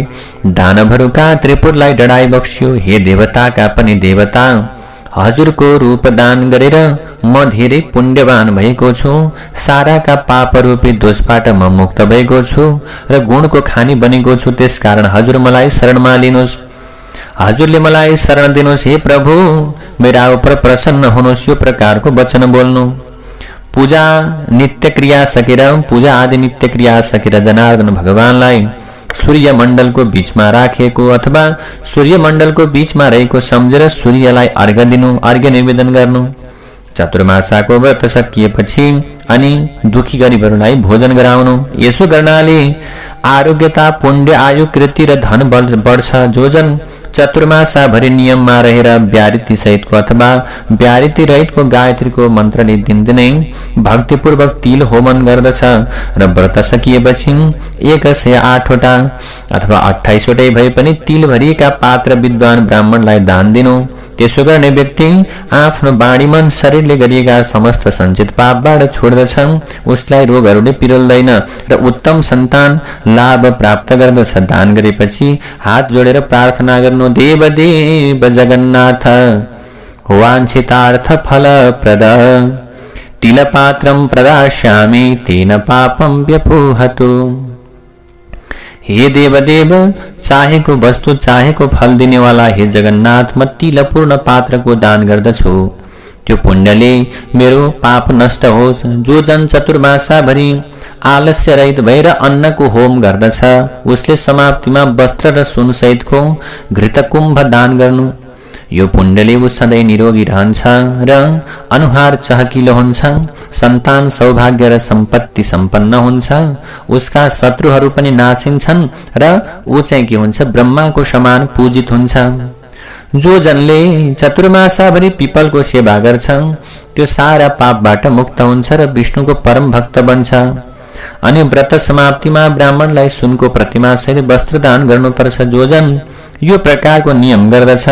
Speaker 1: दानवहरूका त्रिपुरलाई डढाइबक्स्यो। हे देवताका पनि देवता, हजुरको रूप दान गरेर म धेरै पुण्यवान भएको छु। साराका पापरूपी दोषबाट म मुक्त भएको छु र गुणको खानी बनेको छु। त्यसकारण हजुर मलाई शरणमा लिनुहोस्। हजुरले मलाई शरण दिनुहोस् हे प्रभु, मेरा उपर प्रसन्न हुनुहोस्। यो प्रकारको वचन बोल्नु। पूजा नित्य क्रिया सकेर पूजा आदि नित्य क्रिया सकेर जनार्दन भगवानलाई सूर्य मण्डलको बीचमा राखेको अथवा सूर्य मण्डलको बीचमा रहेको सम्झेर सूर्यलाई अर्घ दिनु, अर्घ निवेदन गर्नु। चतुर्मासाको व्रत सकिएपछि अनि दुखी गरिबहरूलाई भोजन गराउनु। यसो गर्नाले आरोग्यता, पुण्य, आयु, कृति र धन बढ्छ। जो जन चतुर्मासाभरि नियममा रहेर व्याहृति सहितको अथवा व्याहृति रहितको गायत्रीको मन्त्रले दिनदिनै भक्तिपूर्वक तिल होमन गर्दछ र व्रत सकिएपछि 108वटा अथवा 28वटै भए पनि तिल भरिएका पात्र विद्वान ब्राह्मणलाई दान दिनु। त्यसो गर्ने व्यक्ति आफ्नो बाणी मन शरीरले गरिएका समस्त सञ्चित पापबाट छोड्दछ, उसलाई रोगहरूले पिरोल्दैन र उत्तम सन्तान लाभ प्राप्त गर्दछ। दान गरेपछि हात जोडेर प्रार्थना गर्नु। देव देव जगन्नाथ वाञ्छितार्थ फलप्रद तिलपात्रं प्रदास्यामि तेन पापं व्यपूहतु। हे देवदेव, चाहेको वस्तु चाहेको फल दिनेवाला हे जगन्नाथ, म तिलपूर्ण पात्रको दान गर्दछु। त्यो पुण्यले मेरो पाप नष्ट होस्। जो जन चतुर्मासाभरि आलस्य रहित भएर अन्नको होम गर्दछ उसले समाप्तिमा वस्त्र र सुन सहितको घृतकुम्भ दान गर्नु। यो पुण्यले ऊ सधैँ निरोगी रहन्छ र अनुहार चहकिलो हुन्छ। सन्तान सौभाग्य र सम्पत्ति सम्पन्न हुन्छ। उसका शत्रुहरू पनि नासिन्छन् र ऊ चाहिँ के हुन्छ, ब्रह्माको समान पूजित हुन्छ। जो जनले चतुर्मासाभरि पिपलको सेवा गर्छ त्यो सारा पापबाट मुक्त हुन्छ र विष्णुको परम भक्त बन्छ। अनि व्रत समाप्तिमा ब्राह्मणलाई सुनको प्रतिमा सहित वस्त्र दान गर्नुपर्छ। जो जन यो प्रकारको नियम गर्दछ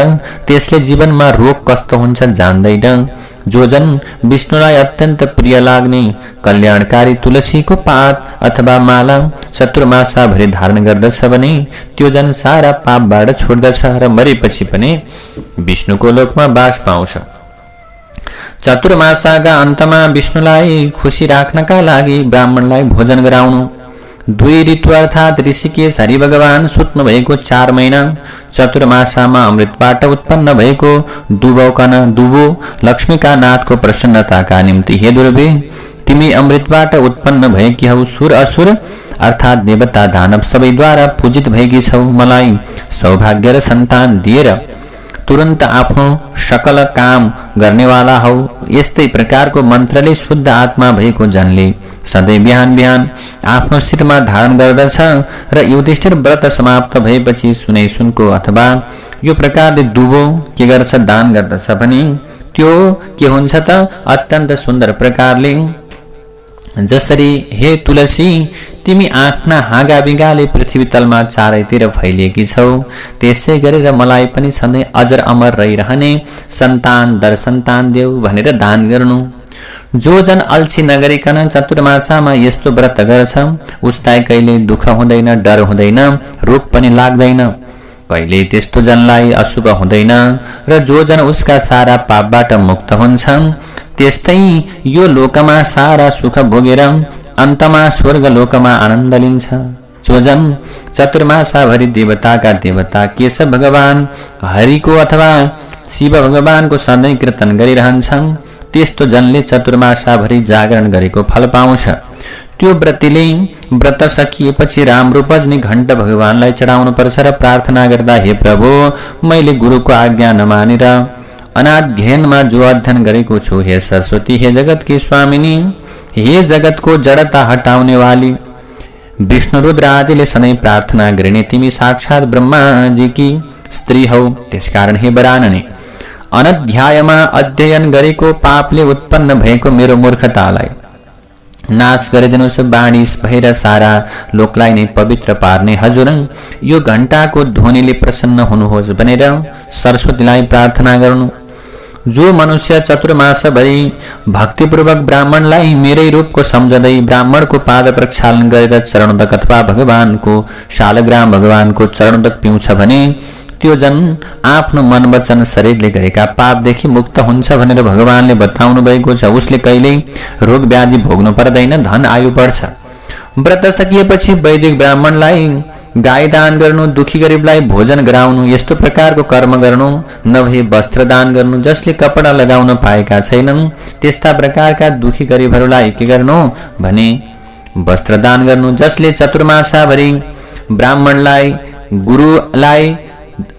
Speaker 1: त्यसले जीवनमा रोग कस्तो हुन्छ जान्दैन। जो जन विष्णुलाई अत्यन्त प्रिय लाग्ने कल्याणकारी तुलसीको पात अथवा माला चतुर्मासाभरि धारण गर्दछ भने त्यो जन सारा पापबाट छोड्दछ र मरेपछि पनि विष्णुको लोकमा बास पाउँछ। चतुर्मासाका अन्तमा विष्णुलाई खुसी राख्नका लागि ब्राह्मणलाई भोजन गराउनु। 2 ऋतु अर्थात ऋषिकेश हरि भगवान सुत्नु भएको 4 महिना चतुर्मासामा अमृतबाट उत्पन्न भएको दुबो लक्ष्मीका नाथको प्रसन्नताका निम्ति हे दुर्वे, तिमी अमृतबाट उत्पन्न भएकी हौ। सुर असुर अर्थात देवता दानव सबैद्वारा पूजित भएकी छौ। मलाई सौभाग्य र सन्तान दिएर तुरन्त आफ्नो सकल काम गर्नेवाला हौ। यस्तै प्रकारको मन्त्रले शुद्ध आत्मा भएको जनले सधैँ बिहान बिहान आफ्नो शिरमा धारण गर्दछ र युधिष्ठिर व्रत समाप्त भएपछि सुनै सुनको अथवा यो प्रकारले दुबो के गर्छ, दान गर्दछ भने त्यो के हुन्छ त अत्यन्त सुन्दर प्रकारले जसरी हे तुलसी तिमी आफ्ना हाँगा बिगाले पृथ्वी तलमा चारैतिर फैलिएकी छौ, त्यसै गरेर मलाई पनि सधैँ अजर अमर रहिरहने सन्तान दर सन्तान देऊ भनेर दान गर्नु। जो जन अल्छी नगरिकन चतुर्मासामा यस्तो व्रत गर्छ उसलाई कहिले दुःख हुँदैन, डर हुँदैन, रोग पनि लाग्दैन। कहिले त्यस्तो जनलाई अशुभ हुँदैन र जो जन उसका सारा पापबाट मुक्त हुन्छन् त्यस्तै यो लोकमा सारा सुख भोगेर अन्तमा स्वर्ग लोकमा आनन्द लिन्छ। जो जन चतुर्मासाभरि देवताका देवता केशव भगवान हरिको अथवा शिव भगवानको सधैँ कीर्तन गरिरहन्छन् त्यस्तो जनले चतुर्मासाभरि जागरण गरेको फल पाउँछ। त्यो व्रतीले व्रत सकिएपछि राम्रो बज्ने घण्ट भगवानलाई चढाउनु पर्छ र प्रार्थना गर्दा हे प्रभु, मैले गुरुको आज्ञा नमानेर अनाध्ययनमा जो अध्ययन गरेको छु, हे सरस्वती, हे जगतकी स्वामिनी, हे जगतको जडता हटाउने वाली विष्णु रुद्र आदिले सधैँ प्रार्थना गरिने तिमी साक्षात ब्रह्माजीकी स्त्री हौ। त्यसकारण हे वरानने, अनध्यायमा अध्ययन गरेको पापले उत्पन्न भएको मेरो मूर्खतालाई नाश गरिदिनुहोस्। बाणी भएर सारा लोकलाई नै पवित्र पार्ने हजुर यो घण्टाको ध्वनिले प्रसन्न हुनुहोस् भनेर सरस्वतीलाई प्रार्थना गर्नु। जो मनुष्य चतुर्मासभरि भक्तिपूर्वक ब्राह्मणलाई मेरै रूपको सम्झँदै ब्राह्मणको पाद प्रक्षालन गरेर चरणोदक अथवा भगवानको शालग्राम भगवानको चरणोदक पिउँछ भने त्यो जन आफ्नो मन वचन शरीरले गरेका पापदेखि मुक्त हुन्छ भनेर भगवानले बताउनु भएको छ। उसले कहिल्यै रोग व्याधि भोग्नु पर्दैन, धन आयु बढ्छ। व्रत सकिएपछि वैदिक ब्राह्मणलाई गाई दान गर्नु, दुखी गरिबलाई भोजन गराउनु, यस्तो प्रकारको कर्म गर्नु, नभए वस्त्र दान गर्नु, जसले कपडा लगाउन पाएका छैनन् त्यस्ता प्रकारका दुखी गरिबहरूलाई के गर्नु भने वस्त्र दान गर्नु, जसले चतुर्मासाभरि ब्राह्मणलाई गुरुलाई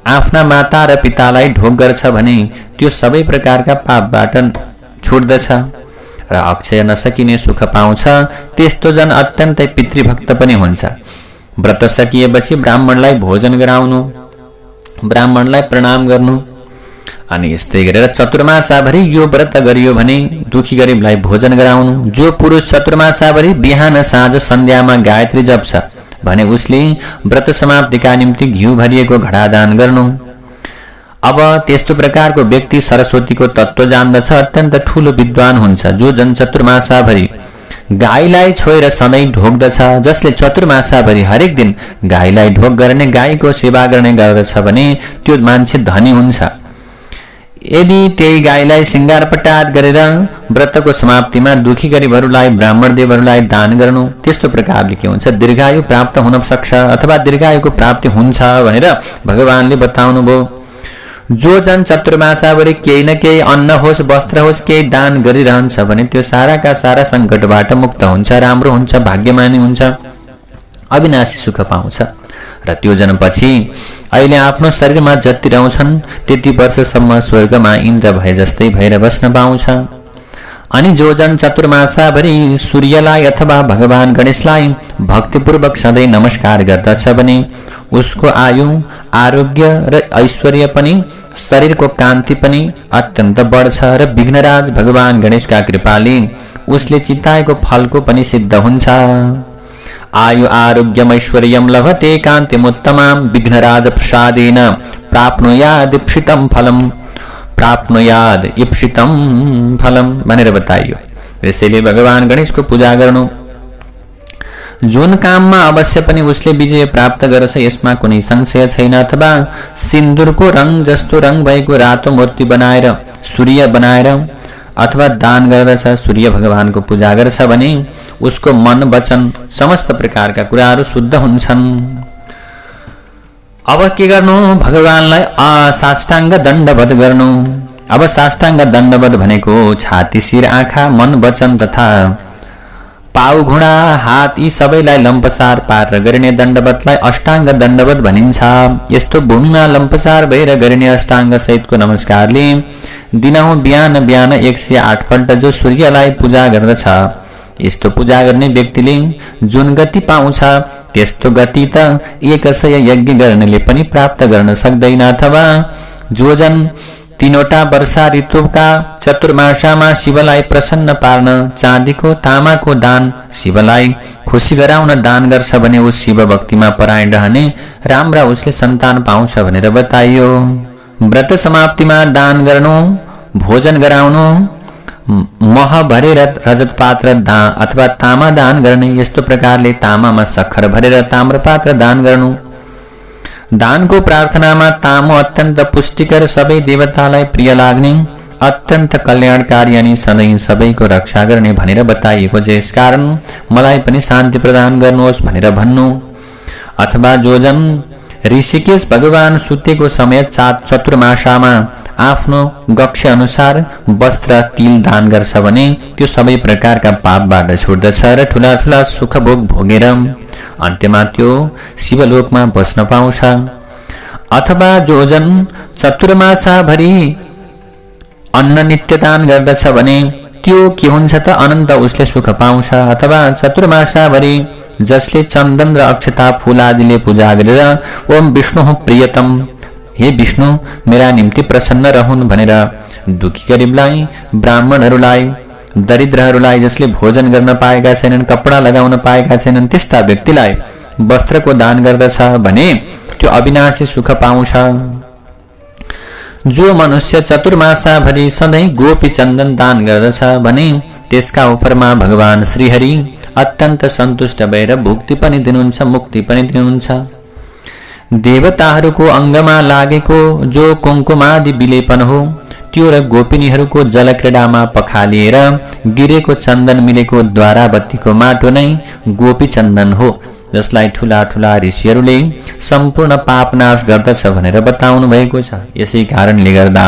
Speaker 1: आफ्ना माता र पितालाई ढोग गर्छ भने त्यो सबै प्रकारका पापबाट छुट्दछ र अक्षय नसकिने सुख पाउँछ। त्यस्तो जन अत्यन्तै पितृभक्त पनि हुन्छ। व्रत सकिएपछि ब्राह्मणलाई भोजन गराउनु, ब्राह्मणलाई प्रणाम गर्नु, अनि यस्तै गरेर चतुर्मासाभरि यो व्रत गरियो भने दुखी गरिबलाई भोजन गराउनु। जो पुरुष चतुर्मासाभरि बिहान साँझ सन्ध्यामा गायत्री जप्छ भने उसले व्रत समाप्तिका निम्ति घिउ भरिएको घडा दान गर्नु। अब त्यस्तो प्रकारको व्यक्ति सरस्वतीको तत्त्व जान्दछ, अत्यन्त ठूलो विद्वान हुन्छ। जो जन चतुर्मासाभरि गाईलाई छोएर सधैँ ढोग्दछ, जसले चतुर्मासाभरि हरेक दिन गाईलाई ढोग गर्ने, गाईको सेवा गर्ने गर्दछ भने त्यो मान्छे धनी हुन्छ। यदि त्यही गाईलाई सिंगारपटार गरेर व्रतको समाप्तिमा दुखी गरिबहरूलाई ब्राह्मण देवहरूलाई दान गर्नु, त्यस्तो प्रकारले के हुन्छ दीर्घायु प्राप्त हुन सक्छ अथवा दीर्घायुको प्राप्ति हुन्छ भनेर भगवानले बताउनु भयो। जो जन चतुर्मासाभरि केही न केही अन्न होस् वस्त्र होस् केही दान गरिरहन्छ भने त्यो साराका सारा सङ्कटबाट मुक्त हुन्छ, राम्रो हुन्छ, भाग्यमानी हुन्छ, अविनाशी सुख पाउँछ र त्यो जनपछि अहिले आफ्नो शरीरमा जति रहन्छन् त्यति वर्षसम्म स्वर्गमा इन्द्र भए जस्तै भएर बस्न पाउँछ। अनि जो जन चतुर्मासाभरि सूर्यलाई अथवा भगवान गणेशलाई भक्तिपूर्वक सधैँ नमस्कार गर्दछ भने उसको आयु, आरोग्य र ऐश्वर्य पनि, शरीरको कान्ति पनि अत्यन्त बढ्छ र विघ्नराज भगवान गणेशका कृपाले उसले चिताएको फलको पनि सिद्ध हुन्छ। आयु आरोग्यम ऐश्वर्यम लभते कान्तिमुत्तमां विघ्नराज प्रसादेन प्राप्नुयाद इप्सितं फलम, प्राप्नुयाद इप्सितं फलम भनेर बताइयो। यसैले भगवान गणेशको पूजा गर्नु। जुन काममा अवश्य पनि उसले विजय प्राप्त गर्छ यसमा कुनै संशय छैन। अथवा सिन्दुरको रङ जस्तो रङ भएको रातो मूर्ति बनाएर, सूर्य बनाएर अथवा दान गर्दछ, सूर्य भगवानको पूजा गर्छ भने उसको मन वचन समस्त प्रकारका कुराहरू शुद्ध हुन्छन्। अब के गर्नु भगवानलाई साष्टाङ्ग दण्डवत गर्नु। अब साष्टाङ्ग दण्डवत भनेको छाती, शिर, आँखा, मन, वचन तथा पाउ, घुँडा, हात यी सबैलाई लम्पसार पारेर गरिने दण्डवतलाई अष्टाङ्ग दण्डवत भनिन्छ। यस्तो भूमिमा लम्पसार भएर गरिने अष्टाङ्ग सहितको नमस्कारले दिनहुँ बिहान बिहान 108 पल्ट जो सूर्यलाई पूजा गर्दछ, यस्तो पूजा गर्ने व्यक्तिले जुन गति पाउँछ त्यस्तो गति त 100 यज्ञ गर्नेले पनि प्राप्त गर्न सक्दैन। अथवा जो जन 3वटा वर्षा ऋतुका चतुर्मासामा शिवलाई प्रसन्न पार्न चाँदीको, तामाको दान, शिवलाई खुसी गराउन दान गर्छ भने उस शिव भक्तिमा परायण रहने राम्रा उसले सन्तान पाउँछ भनेर बताइयो। व्रत समाप्तिमा दान गर्नु, भोजन गराउनु, मह भरेर रजत पात्र अथवा तामा दान गर्ने। यस्तो प्रकारले तामामा सक्खर भरेर ताम्रपात्र दान गर्नु। दानको प्रार्थनामा तामो अत्यन्त पुष्टिकर, सबै देवतालाई प्रिय लाग्ने, अत्यन्त कल्याणकारी अनि सधैँ सबैको रक्षा गर्ने भनेर बताइएको छ। यसकारण मलाई पनि शान्ति प्रदान गर्नुहोस् भनेर भन्नु। अथवा जो जन ऋषिकेश भगवान सुतेको समय चतुर्मासामा आफ्नो गक्ष्य अनुसार वस्त्र, तिल दान गर्छ भने त्यो सबै प्रकारका पापबाट छुट्दछ र ठुला ठुला सुख भोग भोगेर अन्त्यमा त्यो शिवलोकमा बस्न पाउँछ। अथवा जो जन चतुर्मासाभरि अन्न नित्य दान गर्दछ भने त्यो के हुन्छ त अनन्त उसले सुख पाउँछ। अथवा चतुर्मासाभरि जसले चन्दन र अक्षता फूल आदिले पूजा गरेर ओम विष्णु प्रियतम, हे विष्णु मेरा निम्ति प्रसन्न रहन् भनेर दुखी गरिबलाई, ब्राह्मणहरूलाई, दरिद्रहरूलाई, जसले भोजन गर्न पाएका छैनन्, कपडा लगाउन पाएका छैनन्, त्यस्ता व्यक्तिलाई वस्त्रको दान गर्दछ भने त्यो अविनाशी सुख पाउँछ। जो मनुष्य चतुर्मासाभरि सधैँ गोपी चन्दन दान गर्दछ भने त्यसका उपरमा भगवान श्रीहरि अत्यन्त सन्तुष्ट भएर भुक्ति पनि दिनुहुन्छ, मुक्ति पनि दिनुहुन्छ। देवताहरूको अङ्गमा लागेको जो कुङ्कुमादि विलेपन हो त्यो र गोपिनीहरूको जलक्रीडामा पखालिएर गिरेको चन्दन मिलेको द्वारावतीको माटो नै गोपी चन्दन हो जसलाई ठूला ठूला ऋषिहरूले सम्पूर्ण पाप नाश गर्दछ भनेर बताउनु भएको छ। यसै कारणले गर्दा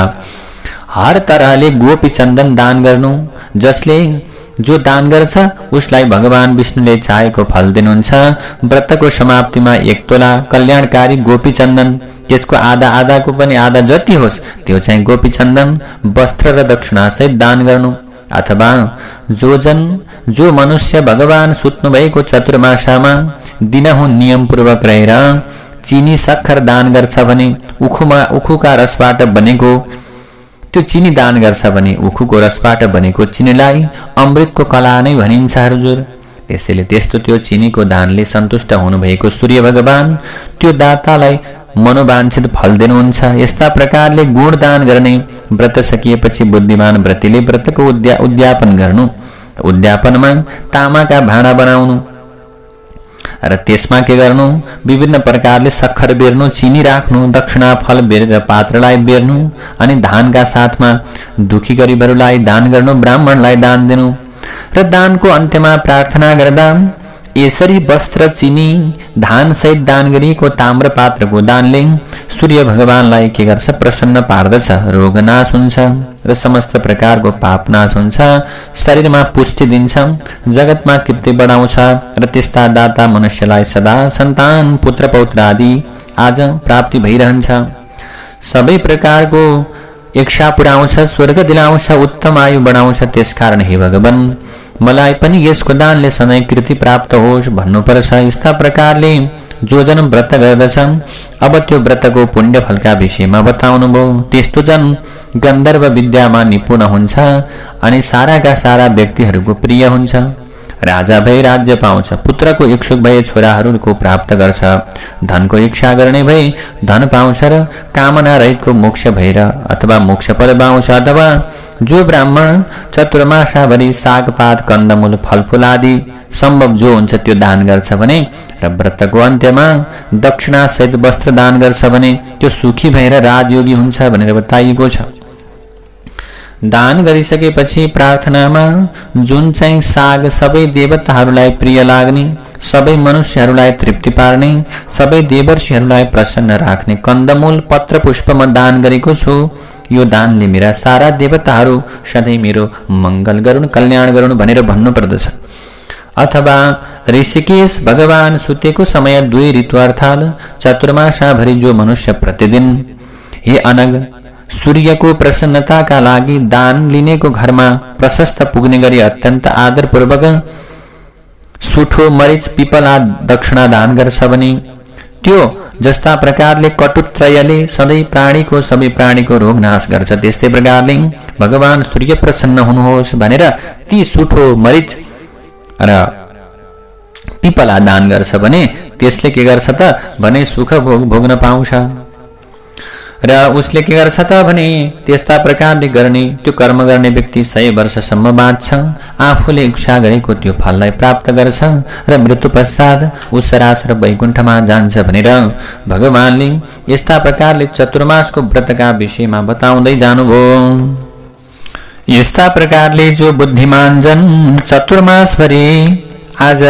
Speaker 1: हर तरहले गोपी चन्दन दान गर्नु, जसले जो दान गर्छ उसलाई भगवान विष्णुले चाहेको फल दिनुहुन्छ। व्रतको समाप्तिमा 1 तोला कल्याणकारी गोपी चन्दन, त्यसको आधा आधाको पनि आधा जति होस् त्यो चाहिँ गोपी चन्दन वस्त्र र दक्षिणा सहित दान गर्नु। अथवा जो मनुष्य भगवान सुत्नु भएको चतुर्मासामा दिनहुँ नियमपूर्वक रहेर चिनी सक्खर दान गर्छ भने उखुका रसबाट बनेको त्यो चिनी दान गर्छ भने उखुको रसबाट बनेको चिनीलाई अमृतको कला नै भनिन्छ हजुर। त्यसैले त्यस्तो त्यो चिनीको दानले सन्तुष्ट हुनुभएको सूर्य भगवान त्यो दातालाई मनोवाञ्छित फल दिनुहुन्छ। यस्ता प्रकारले गुण दान गर्ने व्रत सकिएपछि बुद्धिमान व्रतीले व्रतको उद्यापन गर्नु, उद्यापनमा तामाका भाँडा बनाउनु र त्यसमा के गर्नु, विभिन्न प्रकारले सक्खर बेर्नु, चिनी राख्नु, दक्षिणा फल बेरेर पात्रलाई बेर्नु अनि धानका साथमा दुखी गरिबहरूलाई दान गर्नु, ब्राह्मणलाई दान दिनु र दानको अन्त्यमा प्रार्थना गर्दा यसरी वस्त्र चिनी धान सहित दान गरिएको ताम्र पात्रको दानले सूर्य भगवानलाई के गर्छ, प्रसन्न पार्दछ। रोग नाश हुन्छ र समस्त प्रकारको पाप नाश हुन्छ, शरीरमा पुष्टि दिन्छ, जगतमा कीर्ति बढाउँछ र त्यस्ता दाता मनुष्यलाई सदा सन्तान पुत्र पौत्र आदि आज प्राप्ति भइरहन्छ। सबै प्रकारको इच्छा पुर्याउँछ, स्वर्ग दिलाउँछ, उत्तम आयु बढाउँछ। त्यसकारण हे भगवान मलाई पनि यसको दानले सधैँ कृति प्राप्त होस् भन्नुपर्छ। यस्ता प्रकारले जो जन व्रत गर्दछ अब त्यो व्रतको पुण्य फलका विषयमा बताउनु भयो। त्यस्तो जन गन्धर्व विद्यामा निपुण हुन्छ अनि साराका सारा व्यक्तिहरूको प्रिय हुन्छ। राजा भई राज्य पाउँछ, पुत्रको इच्छुक भए छोराहरूको प्राप्त गर्छ, धनको इच्छा गर्ने भए धन पाउँछ र कामना रहितको मोक्ष भएर अथवा मोक्ष पद पाउँछ। अथवा जो ब्राह्मण चतुर्मासाभरि सागपात कन्दमूल फलफूल आदि सम्भव जो हुन्छ त्यो दान गर्छ भने र व्रतको अन्त्यमा दक्षिणा सहित वस्त्र दान गर्छ भने त्यो सुखी भएर राजयोगी हुन्छ भनेर बताइएको छ। दान गरिसकेपछि प्रार्थनामा जुन चाहिँ साग सबै देवताहरूलाई प्रिय लाग्ने, सबै मनुष्यहरूलाई तृप्ति पार्ने, सबै देवर्षिहरूलाई प्रसन्न राख्ने कन्दमूल पत्र पुष्प म दान गरेको छु। यो दानले मेरा सारा देवताहरू सधैँ मेरो मङ्गल गरून्, कल्याण गरून् भनेर भन्नु पर्दछ। अथवा ऋषिकेश भगवान सुतेको समय 2 ऋतु अर्थात् चतुर्मासाभरि जो मनुष्य प्रतिदिन हे अनग सूर्यको प्रसन्नताका लागि दान लिनेको घरमा प्रशस्त पुग्ने गरी अत्यन्त आदरपूर्वक सुठो मरिच पिपला दक्षिणा दान गर्छ भने त्यो जस्ता प्रकारले कटुत्रयले सबै प्राणीको रोग नाश गर्छ। त्यस्तै प्रकारले भगवान सूर्य प्रसन्न हुनुहोस् भनेर ती सुठो मरिच र पिपला दान गर्छ भने त्यसले के गर्छ त भने सुख भोग्न पाउँछ र उसले के गर्छ त भने त्यस्ता प्रकारले गर्ने त्यो कर्म गर्ने व्यक्ति 100 वर्षसम्म बाँच्छ, आफूले इच्छा गरेको त्यो फललाई प्राप्त गर्छ र मृत्यु पश्चात ऊ सरासर वैकुण्ठमा जान्छ भनेर भगवानले यस्ता प्रकारले चतुर्मासको व्रतका विषयमा बताउँदै जानुभयो। यस्ता प्रकारले जो बुद्धिमान जन चतुर्मासभरि आज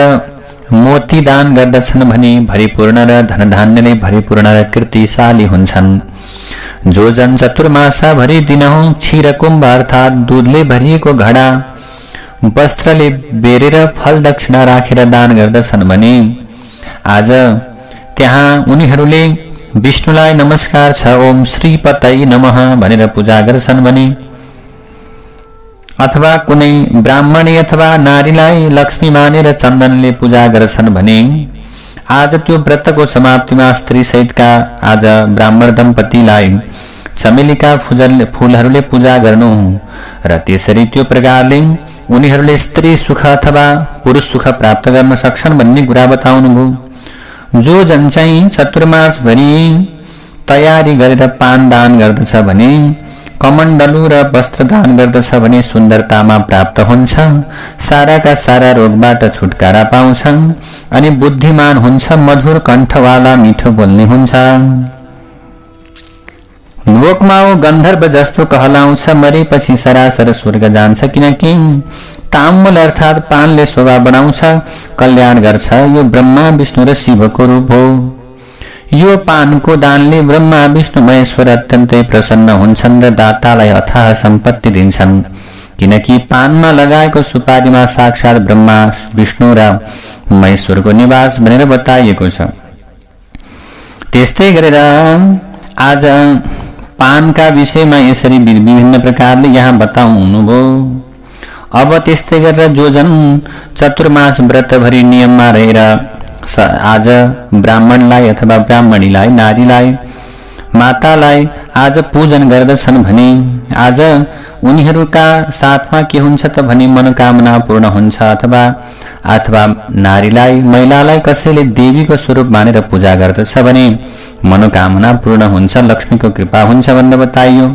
Speaker 1: मोती दान गर्दछन् भने भरिपूर्ण र धनधान्यले भरिपूर्ण र कीर्तिशाली हुन्छन्। जो जन चतुर्मासाभरि दिनहुँ क्षीर कुम्भ अर्थात् दूधले भरिएको घडा वस्त्रले बेरेर फल दक्षिणा राखेर दान गर्दछन् भने आज त्यहाँ उनीहरूले विष्णुलाई नमस्कार छ ओम श्रीपतये नमः भनेर पूजा गर्छन् भने अथवा कुनै ब्राह्मणी अथवा नारीलाई लक्ष्मी मानेर चन्दनले पूजा गर्छन् भने आज त्यो व्रतको समाप्तिमा स्त्री सहितका आज ब्राह्मण दम्पतिलाई चमेलीका फूलहरूले पूजा गर्नु र त्यसरी त्यो प्रकारले उनीहरूले स्त्री सुख अथवा पुरुष सुख प्राप्त गर्न सक्छन् भन्ने कुरा बताउनु भयो। जो जन चाहिँ चतुर्मासभरि तयारी गरेर पान दान गर्दछ भने कमण्डलु र वस्त्र दान गर्दछ भने सुन्दरतामा प्राप्त हुन्छ, साराका सारा रोगबाट छुटकारा पाउँछ अनि बुद्धिमान हुन्छ, मधुर कण्ठवाला मिठो बोल्ने हुन्छ। लोकमा गन्धर्व जस्तो कहलाउँछ, मरेपछि सरासर स्वर्ग जान्छ किनकि ताम्बूल अर्थात् पानले शोभा बढाउँछ, कल्याण गर्छ। यो ब्रह्मा विष्णु र शिवको रूप हो। यो पानको दानले ब्रह्मा विष्णु महेश्वर अत्यन्तै प्रसन्न हुन्छन् र दातालाई अथाह सम्पत्ति दिन्छन्, किनकि पानमा लगाएको सुपारीमा साक्षात् ब्रह्मा विष्णु र महेश्वरको निवास भनेर बताइएको छ। त्यस्तै गरेर आज पानका विषयमा यसरी विभिन्न प्रकारले यहाँ बताउनुभयो। अब त्यस्तै गरेर जो जन चतुर्मास व्रतभरि नियममा रहेर आज ब्राह्मणलाई अथवा ब्राह्मणीलाई, नारीलाई, मातालाई आज पूजन गर्दछन् भने आज उनीहरूका साथमा के हुन्छ त भने मनोकामना पूर्ण हुन्छ। अथवा नारीलाई, महिलालाई कसैले देवीको स्वरूप मानेर पूजा गर्दछ भने मनोकामना पूर्ण हुन्छ, लक्ष्मीको कृपा हुन्छ भनेर बताइयो।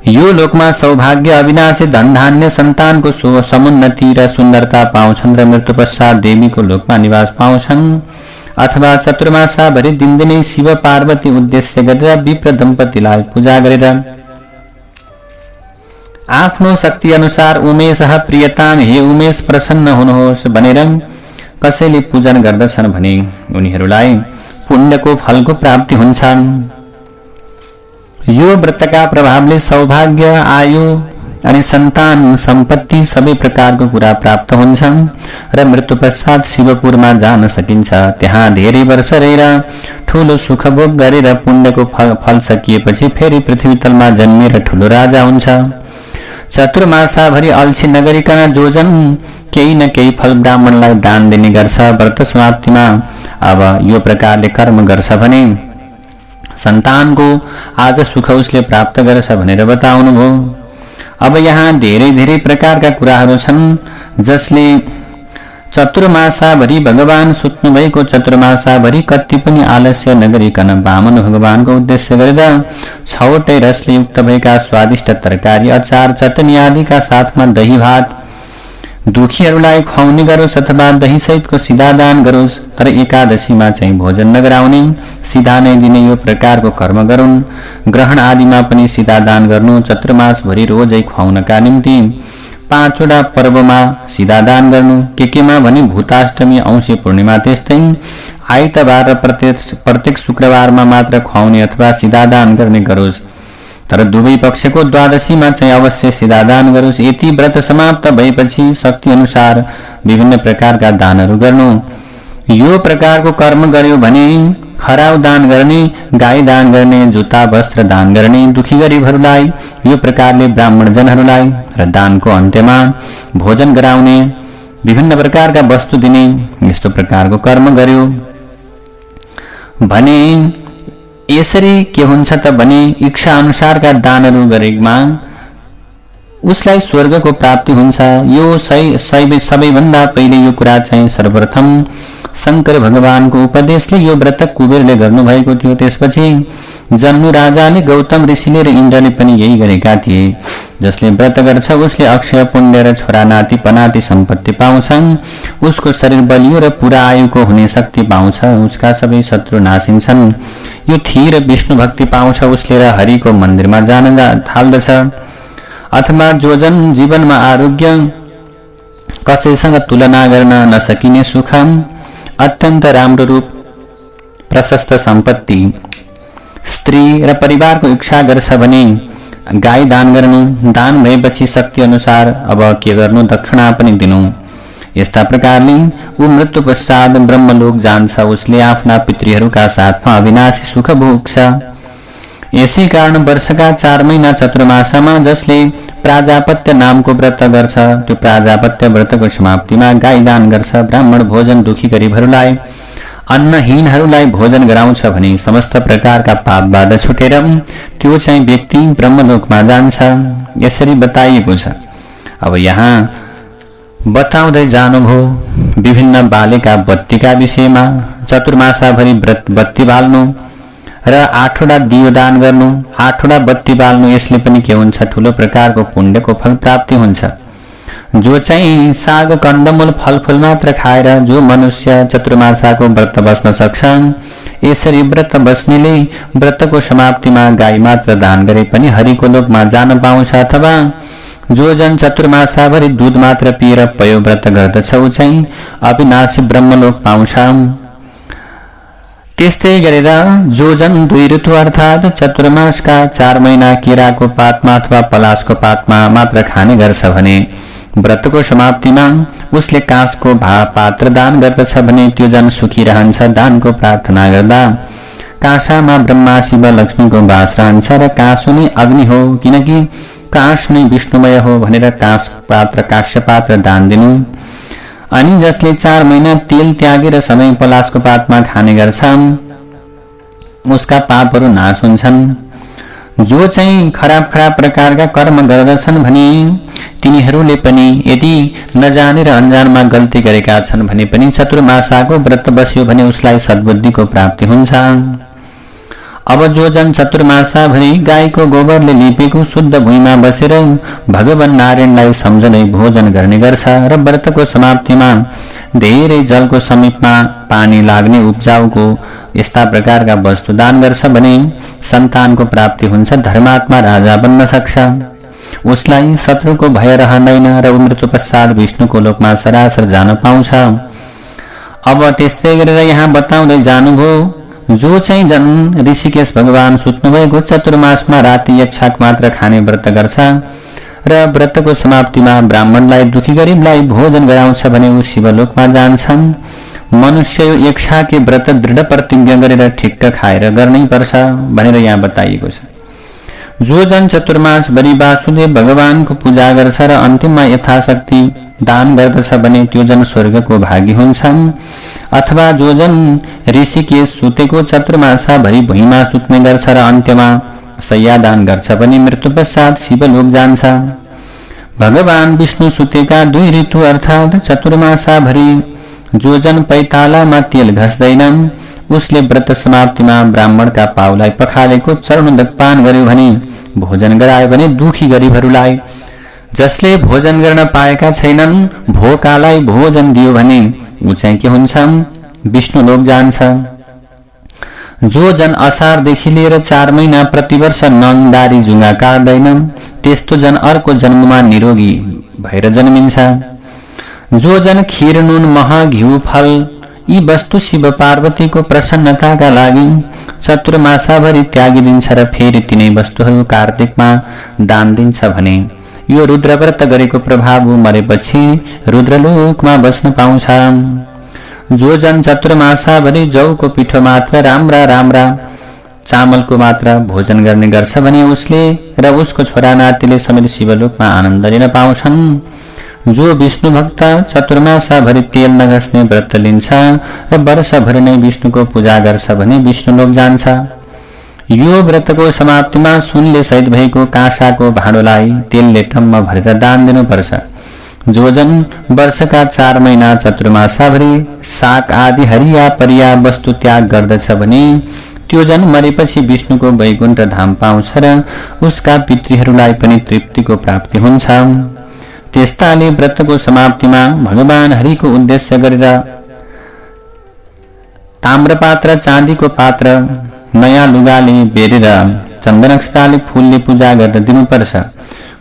Speaker 1: यो लोकमा सौभाग्य, अविनाशी धनधान्य, सन्तानको समुन्नति र सुन्दरता पाउँछन् र मृत्यु पश्चात देवीको लोकमा निवास पाउँछन्। अथवा चतुर्मासाभरि दिनदिनै शिव पार्वती उद्देश्य गरेर विप्र दम्पतिलाई पूजा गरेर आफ्नो शक्ति अनुसार उमेश प्रियताम, हे उमेश प्रसन्न हुनुहोस् भनेर कसैले पूजन गर्दछन् भने उनीहरूलाई पुण्यको फलको प्राप्ति हुन्छ। यो व्रतका प्रभावले सौभाग्य, आयु अनि सन्तान, सम्पत्ति सबै प्रकारको कुरा प्राप्त हुन्छ र मृत्यु पश्चात शिवपुरमा जान सकिन्छ। त्यहाँ धेरै वर्ष रहेर ठूलो सुख भोग गरेर पुण्यको फल सकिएपछि फेरि पृथ्वी तलमा जन्मिएर ठूलो राजा हुन्छ। चतुर्मासाभरि अल्छी नगरिकन जो जन केही न केही फल ब्राह्मणलाई दान दिने गर्छ, व्रत समाप्तिमा अब यो प्रकारले कर्म गर्छ भने सन्तानको आज सुख उसले प्राप्त गर्छ भनेर बताउनुभयो। अब यहाँ धेरै धेरै प्रकारका कुराहरू छन् जसले चतुर्मासाभरि भगवान सुत्नु भएको चतुर्मासाभरि कति पनि आलस्य नगरिकन वामन भगवानको उद्देश्य गरेर 6वटै रसले युक्त भएका स्वादिष्ट तरकारी, अचार, चटनी आदिका साथमा दही भात दुखीहरूलाई खुवाउने गरोस् अथवा दही सहितको सिधा दान गरोस्। तर एकादशीमा चाहिँ भोजन नगराउने, सिधा नै दिने यो प्रकारको कर्म गरून्। ग्रहण आदिमा पनि सिधा दान गर्नु, चतुर्मासभरि रोजै खुवाउनका निम्ति 5वटा पर्वमा सिधा दान गर्नु। केमा भने भूताष्टमी, औँसी पूर्णिमा, त्यस्तै आइतबार र प्रत्येक शुक्रबारमा मात्र खुवाउने अथवा सिधा दान गर्ने गरोस्। तर दुवै पक्षको द्वादशीमा चाहिँ अवश्य सिधा दान गरोस्। यति व्रत समाप्त भएपछि शक्ति अनुसार विभिन्न प्रकारका दानहरू गर्नु। यो प्रकारको कर्म गर्यो भने खराउ दान गर्ने, गाई दान गर्ने, जुत्ता वस्त्र दान गर्ने, दुखी गरिबहरूलाई यो प्रकारले ब्राह्मण जनहरूलाई र दानको अन्त्यमा भोजन गराउने, विभिन्न प्रकारका वस्तु दिने, यस्तो प्रकारको कर्म गर्यो भने यसरी के हुन्छ त भने इच्छा अनुसारका दानहरू गरेमा उसलाई स्वर्गको प्राप्ति हुन्छ। यो सबैभन्दा पहिले यो कुरा चाहिँ सर्वप्रथम शंकर भगवानको उपदेशले यो व्रत कुबेरले गर्नुभएको थियो। त्यसपछि जन्नु राजाले, गौतम ऋषिले र इन्द्रले पनि यही गरेका थिए। जसले व्रत गर्छ उसले अक्षय पुण्य र छोरा नाति पनाति सम्पत्ति पाउँछन्। उसको शरीर बलियो र पूरा आयुको हुने शक्ति पाउँछ। उसका सबै शत्रु नासिन्छन्। यो थिर विष्णु भक्ति पाउँछ उसले र हरिको मन्दिरमा जान थाल्दछ। अथवा जो जन जीवनमा आरोग्य, कसैसँग तुलना गर्न नसकिने सुख, अत्यन्त राम्रो रूप, प्रशस्त सम्पत्ति, स्त्री र परिवारको इच्छा गर्छ भने गाई दान गर्नु। दान भएपछि शक्ति अनुसार अब के गर्नु, दक्षिणा पनि दिनु। यस्ता प्रकारले ऊ मृत्यु पश्चात ब्रह्मलोक जान्छ। उसले आफ्ना पितृहरूका साथमा अविनाशी सुख भोग्छ। यसै कारण वर्षका 4 महिना चतुर्मासमा जसले प्राजापत्य नामको व्रत गर्छ त्यो प्राजापत्य व्रतको समाप्तिमा गाई दान गर्छ। ब्राह्मण भोजन दुखी गरिबहरूलाई, अन्नहीनहरूलाई भोजन गराउँछ भने समस्त प्रकारका पापबाट छुटेर त्यो चाहिँ व्यक्ति ब्रह्मलोकमा जान्छ। यसरी बताइएको छ। अब यहाँ बताउँदै जानुभयो विभिन्न बालेका बत्तीका विषयमा। चतुर्मासाभरि बत्ती बाल्नु र 8वटा दियो दान गर्नु, 8वटा बत्ती बाल्नु। यसले पनि के हुन्छ, ठूलो प्रकारको पुण्यको फल प्राप्ति हुन्छ। जो चाहिँ साग कन्दमूल फलफूल मात्र खाएर जो मनुष्य चतुर्मासाको व्रत बस्न सक्छ, यसरी व्रत बस्नेले व्रतको समाप्तिमा गाई मात्र दान गरे पनि हरिको लोकमा जान पाउँछ। अथवा जो जन चतुर्मासाभरि दूध मात्र पिएर पयो व्रत गर्दछ ऊ चाहिँ अविनाशी ब्रह्मलोक पाउँछ। त्यस्तै गरेर जो जन 2 ऋतु अर्थात चतुर्मासका 4 महिना केराको पातमा अथवा पलासको पातमा मात्र खाने गर्छ भने व्रतको समाप्तिमा उसले काँसको पात्र दान गर्दछ भने त्यो जन सुखी रहन्छ। दानको प्रार्थना गर्दा काँसामा ब्रह्मा शिव लक्ष्मीको वास रहन्छ र काँसो नै अग्नि हो, किनकि काँस नै विष्णुमय हो भनेर काँस पात्र काँस्य पात्र दान दिनु। अनि जसले 4 महिना तेल त्यागेर समय पलासको पातमा खाने गर्छ उसका पापहरू नाश हुन्छन्। जो चाहिँ खराब प्रकारका कर्म गर्दछन् भने तिनीहरूले पनि यदि नजानेर अनजानमा गल्ती गरेका छन् भने पनि चतुर्मासाको व्रत बस्यो भने उसलाई सद्बुद्धिको प्राप्ति हुन्छ। अब जो जन चतुर्मासाभरि गाईको गोबरले लिपेको शुद्ध भुइँमा बसेर भगवान नारायणलाई सम्झँदै भोजन गर्ने गर्छ र व्रतको समाप्तिमा धेरै जलको समीपमा पानी लाग्ने उब्जाउको यस्ता प्रकारका वस्तु दान गर्छ भने सन्तानको प्राप्ति हुन्छ, धर्मात्मा राजा बन्न सक्छ, उसलाई शत्रुको भय रहँदैन र मृत्यु पश्चात विष्णुको लोकमा सरासर जान पाउँछ। अब त्यस्तै गरेर यहाँ बताउँदै जानुभयो जो चाहिँ जन ऋषिकेश भगवान सुत्नुभएको चतुर्मासमा राति 1 छाक मात्र खाने व्रत गर्छ र व्रतको समाप्तिमा ब्राह्मणलाई दुखी गरिबलाई भोजन गराउँछ भने ऊ शिवलोकमा जान्छ। मनुष्य यो 1 छाके व्रत दृढ प्रतिज्ञा गरेर ठिक्क खाएर गर्नै पर्छ भनेर यहाँ बताइएको छ। जो जन चतुर्मास भरि वासुदेव भगवानको पूजा गर्छ र अन्तिममा यथाशक्ति दान गर्दछ भने त्यो जन स्वर्गको भागी हुन्छ। अथवा जो जन ऋषिकेश सुतेको चतुर्मासा भरि भुइँमा सुत्ने गर्छ र अन्त्यमा शय्या दान गर्छ भने मृत्यु पश्चात शिवलोक जान्छ। भगवान विष्णु सुतेका 2 ऋतु अर्थात चतुर्मासा भरि जो जन पैतालामा तेल घस्दैनन् उसले व्रत समाप्तिमा ब्राह्मणका पाउलाई पखालेको चरणोदक पान गर्यो भने भोजन गरायो भने दुखी गरिबहरूलाई जसले भोजन गर्न पाएका छैनन् भोकालाई भोजन दियो भने ऊ चाहिँ के हुन्छ विष्णु लोक जान्छ। जो जन असारदेखि लिएर 4 महिना प्रतिवर्ष नङ दारी जुङ्गा काट्दैनन् त्यस्तो जन अर्को जन्ममा निरोगी भएर जन्मिन्छ। जो जन खीर नुन मह घिउ फल यी वस्तु शिव पार्वतीको प्रसन्नताका लागि चतुर्मासाभरि त्यागिदिन्छ र फेरि तिनै वस्तुहरू कार्तिकमा दान दिन्छ भने यो रुद्रव्रत गरेको प्रभाव मरेपछि रुद्रलोकमा बस्न पाउँछ। जो जन चतुर्मासाभरि जौको पिठो मात्र राम्रा चामलको मात्र भोजन गर्ने गर्छ भने उसले र उसको छोरा नातिले समेत शिवलोकमा आनन्द लिन पाउँछन्। जो विष्णु भक्त चतुर्मासाभरि तेल नघस्ने व्रत लिन्छ र वर्षभरि नै विष्णुको पूजा गर्छ भने विष्णुलोक जान्छ। यो व्रतको समाप्तिमा सुनले सहित भएको काँसाको भाँडोलाई तेलले टम्म भरेर दान दिनुपर्छ। जो जन वर्षका 4 महिना चतुर्मासाभरि साग आदि हरिया परिया वस्तु त्याग गर्दछ भने त्यो जन मरेपछि विष्णुको वैकुण्ठ धाम पाउँछ र उसका पितृहरूलाई पनि तृप्तिको प्राप्ति हुन्छ। त्यस्ताले व्रतको समाप्तिमा भगवान हरिको उद्देश्य गरेर ताम्रपात्र चाँदीको पात्र नयाँ लुगाले बेरेर चन्दनक्षताले फूलले पूजा गर्दा दिनुपर्छ।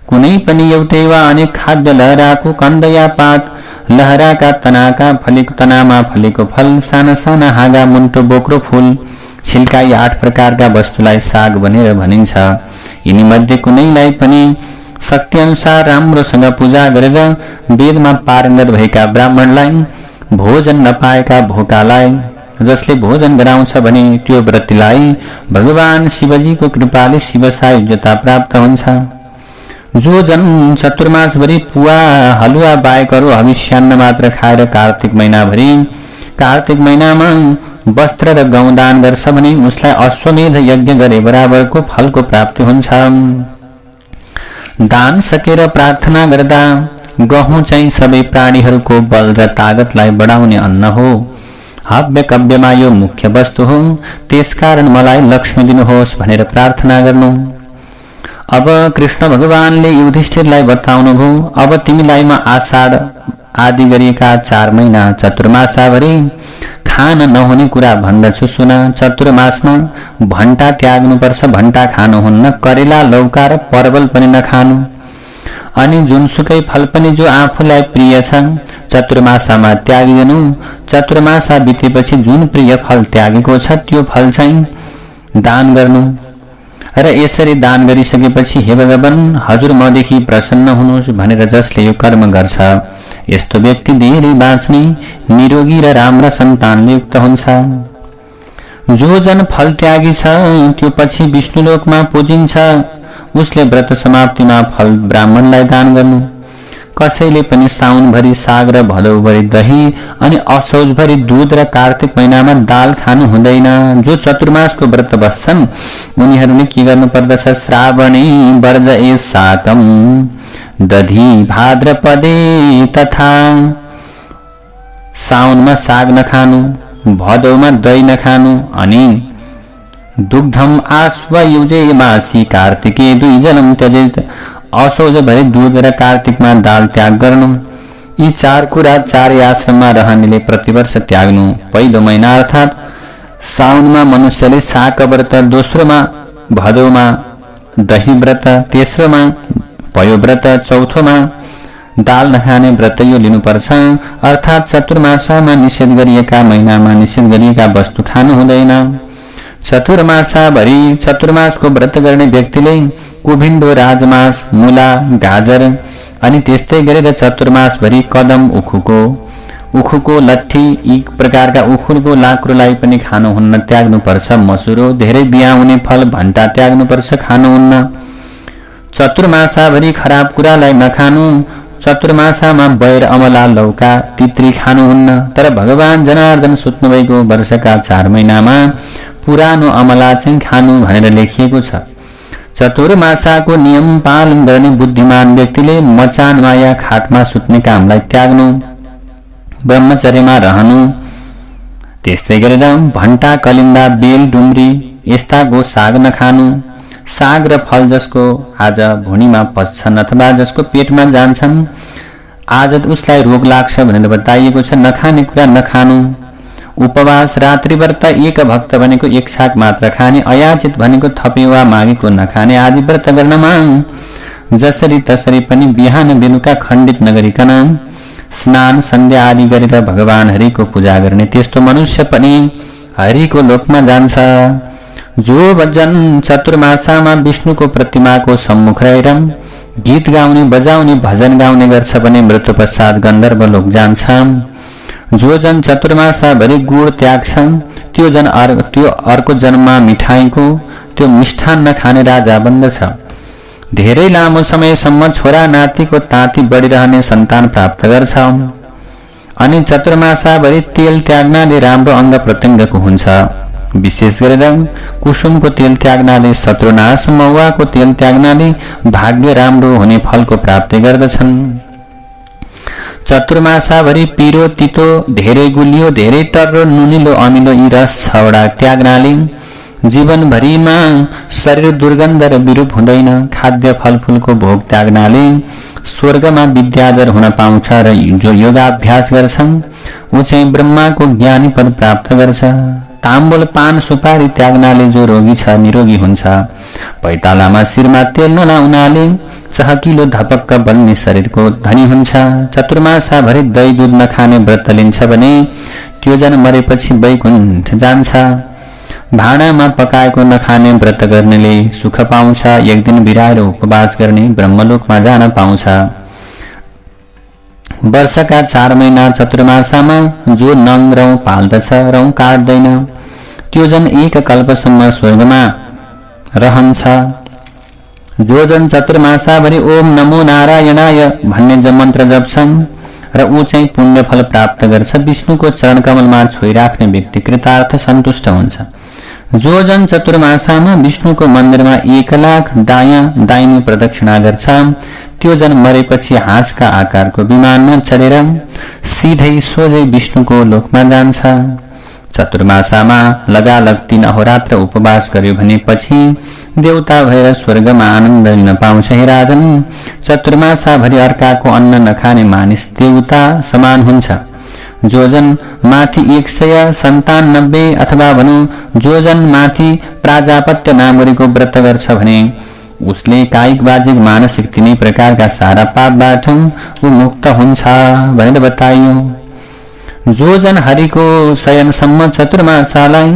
Speaker 1: कुनै पनि एउटै वा अनेक खाद्य लहराको कन्द या पात लहराका तनाका फलेको तनामा फलेको फल साना साना हाँगा मुन्टो बोक्रो फूल छिल्का यी 8 प्रकारका वस्तुलाई साग भनेर भनिन्छ। यिनी मध्ये कुनैलाई पनि शक्ति अनुसार राम्रोसँग पूजा गरेर वेदमा पारङ्गत भएका ब्राह्मणलाई भोजन नपाएका भोकालाई जसले भोजन गराउँछ भने त्यो व्रतीलाई भगवान शिवजीको कृपाले शिवसायुज्यता प्राप्त हुन्छ। जो जन चतुर्मासभरि पुवा हलुवा बाहेक अरू हविष्यान्न मात्र खाएर कार्तिक महिनामा वस्त्र र गहुँ दान गर्छ भने उसलाई अश्वमेध यज्ञ गरे बराबरको फलको प्राप्ति हुन्छ। दान सकेर प्रार्थना गर्दा गहुँ चाहिँ सबै प्राणीहरूको बल र तागतलाई बढाउने अन्न हो। हव्य कव्यमा यो मुख्य वस्तु हो, त्यसकारण मलाई लक्ष्मी दिनुहोस् भनेर प्रार्थना गर्नु। अब कृष्ण भगवानले युधिष्ठिरलाई बताउनु भयो, अब तिमीलाई म आषाढ आदि गरिएका 4 महिना चतुर्मासाभरि खान नहुने कुरा भन्दछु सुन। चतुर्मासमा भण्टा त्याग्नुपर्छ, भण्टा खानुहुन्न, करेला लौका र परवल पनि नखानु। अनि जुनसुकै फल पनि जो आफूलाई प्रिय छ चतुर्मासामा त्यागिदिनु। चतुर्मासा बितेपछि जुन प्रिय फल त्यागेको छ त्यो फल चाहिँ दान गर्नु। र यसरी दान गरिसकेपछि हे भगवान हजुर मदेखि प्रसन्न हुनुहोस् भनेर जसले यो कर्म गर्छ यस्तो व्यक्ति धेरै बाँच्ने निरोगी र राम्रा सन्तानले युक्त हुन्छ। जो जन फल त्यागी छ त्यो पछि विष्णुलोकमा पुजिन्छ। उसले व्रत समाप्तिमा फल ब्राह्मणलाई दान गर्नु। कसैले पनि साउनभरि साग र भदौभरि दही अनि असौजभरि दूध र कार्तिक महिनामा दाल खानु हुँदैन। जो चतुर्मासको व्रत बस्छन् उनीहरूले के गर्नु पर्दछ? श्रावणे वर्जये साकम दधी भाद्रपदे तथा। साउनमा साग नखानु, भदौमा दही नखानु अनि दुग्धम आश्वयुजे मासी कार्तिके द्विजलम त्यजेत। असौजभरि दूध र कार्तिकमा दाल त्याग गर्नु। यी चार कुरा चारै आश्रममा रहनेले प्रतिवर्ष त्याग्नु। पहिलो महिना अर्थात साउनमा मनुष्यले साग व्रत, दोस्रोमा भदौमा दही व्रत, तेस्रोमा पयो व्रत, चौथोमा दाल नखाने व्रत यो लिनुपर्छ। अर्थात चतुर्मासामा निषेध गरिएका महिनामा निषेध गरिएका वस्तु खानु हुँदैन। चतुर्मासाभरि चतुर्मासको व्रत गर्ने व्यक्तिले कुभिन्डो, राजमास, मुला, गाजर अनि त्यस्तै गरेर चतुर्मासभरि कदम, उखुको लट्ठी यी प्रकारका उखुको लाक्रोलाई पनि खानुहुन्न, त्याग्नुपर्छ। मसुरो, धेरै बिहाउने फल, भण्टा त्याग्नुपर्छ, खानुहुन्न। चतुर्मासाभरि खराब कुरालाई नखानु। चतुर्मासामा बैर, अमला, लौका, तित्री खानुहुन्न। तर भगवान जनार्दन सुत्नुभएको वर्षका 4 महिनामा पुरानो अमला चाहिँ खानु भनेर लेखिएको छ। चतुर्मासाको नियम पालन गर्ने बुद्धिमान व्यक्तिले मचान माया खाटमा सुत्ने कामलाई त्याग्नु, ब्रह्मचर्यमा रहनु। त्यस्तै गरेर भण्टा, कलिन्दा, बेल, डुम्री यस्ताको साग नखानु। साग र फल जसको आज भुँडीमा पस्छन् अथवा जसको पेटमा जान्छन् आज उसलाई रोग लाग्छ भनेर बताइएको छ, नखाने कुरा नखानु। उपवास, रात्रि व्रत, एक भक्त भनेको एक साग मात्र खाने, अयाचित भनेको थपे वा मागेको नखाने आदि व्रत गर्नमा जसरी तसरी पनि बिहान बेलुका खण्डित नगरिकन स्नान सन्ध्या आदि गरेर भगवान हरिको पूजा गर्ने त्यस्तो मनुष्य पनि हरिको लोकमा जान्छ। जो भजन चतुर्मासामा विष्णुको प्रतिमाको सम्मुख रहेर गीत गाउने, बजाउने, भजन गाउने गर्छ भने मृत्यु पश्चात गन्धर्व लोक जान्छ। जो जन चतुर्मासाभरि गुड त्याग्छन् त्यो अर्को जन्ममा मिठाईको त्यो मिष्ठान नखाने राजा बन्दछ। धेरै लामो समयसम्म छोरा नातिको ताती बढिरहने सन्तान प्राप्त गर्छ। अनि चतुर्मासाभरि तेल त्याग्नाले राम्रो अंग प्रत्यङ्गको हुन्छ। विशेष गरेर कुसुमको तेल त्याग्नाले शत्रुनाश, महुवाको तेल त्याग्नाले भाग्य राम्रो हुने फलको प्राप्ति गर्दछन्। चतुर्मासाभरि पिरो, तितो, धेरै गुलियो, धेरै तर्रो, नुनिलो, अमिलो यी रस 6वटा त्याग्नाले जीवनभरिमा शरीर दुर्गन्ध र विरूप हुँदैन। खाद्य फलफुलको भोग त्याग्नाले स्वर्गमा विद्याधर हुन पाउँछ र जो योगाभ्यास गर्छन् ऊ चाहिँ ब्रह्माको ज्ञानी पद प्राप्त गर्छ। ताम्बुल, पान, सुपारी त्याग्नाले जो रोगी छ निरोगी हुन्छ। पैतालामा शिरमा तेल नलाउनाले चहकिलो धपक्क बन्ने शरीरको धनी हुन्छ। चतुर्मासाभरि दही दूध नखाने व्रत लिन्छ भने त्यो जन मरेपछि वैकुण्ठ जान्छ। भाँडामा पकाएको नखाने व्रत गर्नेले सुख पाउँछ। एक दिन बिराएर उपवास गर्ने ब्रह्मलोकमा जान पाउँछ। वर्षका 4 महिना चतुर्मासामा जो नङ रौँ पाल्दछ, रौँ काट्दैन, त्यो जन एक कल्पसम्म स्वर्गमा रहन्छ। जो जन चतुर्मासाभरि ओम नमो नारायणाय भन्ने मन्त्र जप्छन् र ऊ चाहिँ पुण्य फल प्राप्त गर्छ। विष्णुको चरण कमलमा छोइराख्ने व्यक्ति कृतार्थ सन्तुष्ट हुन्छ। जो जन चतुर्मासामा विष्णुको मन्दिरमा 1 लाख दायाँ दाहिने प्रदक्षिणा गर्छ त्यो जन मरेपछि हाँसका आकारको विमानमा चढेर सिधै सोझै विष्णुको लोकमा जान्छ। चतुर्मासामा लगालग 3 अहोरात्र उपवास गर्यो भने पछि देवता भएर स्वर्गमा आनन्द लिन पाउँछ। हे राजन, चतुर्मासाभरि अर्काको अन्न नखाने मानिस देवता समान हुन्छ। जो जन माथि 197 अथवा भनौं जो जन माथि प्राजापत्य नागरीको व्रत गर्छ भने उसले कायिक बाजिक मानसिक तिनै प्रकारका सारा पापबाट ऊ मुक्त हुन्छ भनेर बताइयो। जो जन हरिको शयनसम्म चतुर्मासालाई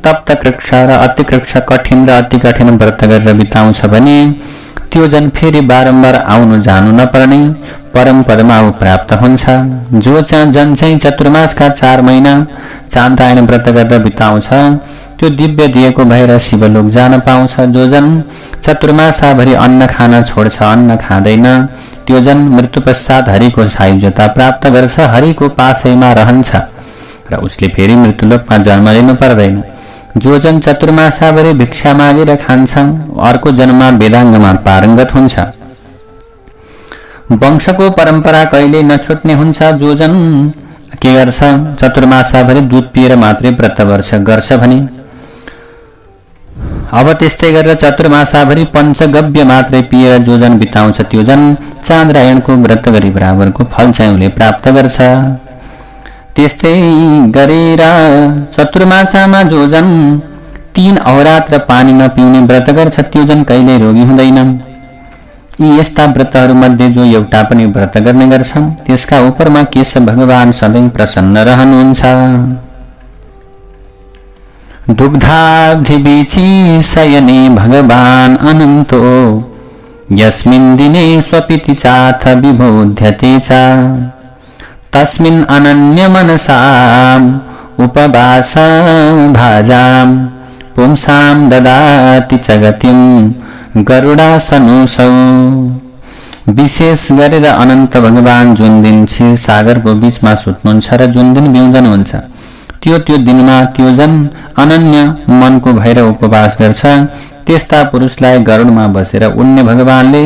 Speaker 1: तप्त कृक्ष र अति कृक्ष कठिन र अति कठिन व्रत गरेर बिताउँछ भने त्यो जन फेरि बारम्बार आउनु जानु नपर्ने परम पदमा प्राप्त हुन्छ। जो जन चाहिँ चतुर्मासका 4 महिना चान्द्रायण व्रत गरेर बिताउँछ त्यो दिव्य दिएको भएर शिवलोक जान पाउँछ। जो जन चतुर्मासाभरि अन्न खान छोड्छ, अन्न खाँदैन, त्यो जन मृत्यु पश्चात हरिको सायुज्यता प्राप्त गर्छ, हरिको पासैमा रहन्छ र उसले फेरि मृत्युलोकमा जन्म लिनु पर्दैन। जो जन चतुर्मासाभरि भिक्षा मागेर खान्छ अर्को जन्ममा वेदाङ्गमा पारङ्गत हुन्छ। वंशको परम्परा कहिले नछुट्ने हुन्छ। जो जन के गर्छ चतुर्मासाभरि दूध पिएर मात्रै व्रत गर्छ भने अब त्यस्तै गरेर चतुर्मासाभरि पञ्चगव्य मात्रै पिएर जो जन बिताउँछ त्यो जन चान्द्रायणको व्रत गरी बराबरको फल चाहिँ उसले प्राप्त गर्छ। त्यस्तै गरेर चतुर्मासामा जो जन 3 अहोरात्र पानी नपिउने व्रत गर्छ त्यो जन कहिल्यै रोगी हुँदैन। यी यस्ता व्रतहरू मध्ये जो एउटा पनि व्रत गर्ने गर्छ त्यसका उपरमा केशव भगवान सधैँ प्रसन्न रहनुहुन्छ। दुग्धाब्धिबीची शयने भगवान अनन्तो यस्मिन् दिने स्वपिति चाथ विबोध्यते च तस्मिन् अनन्य मनसाम् उपवास भाजाम् पुंसां ददाति च गतिं गरुडासनोऽसौ। विशेष गरेर अनन्त भगवान जुन दिन क्षीर सागरको बीचमा सुत्नुहुन्छ र जुन दिन बिउँदनुहुन्छ त्यो दिनमा त्यो जन अनन्य मनको भएर उपवास गर्छ। त्यस्ता पुरुषलाई गरुडमा बसेर उड्ने भगवानले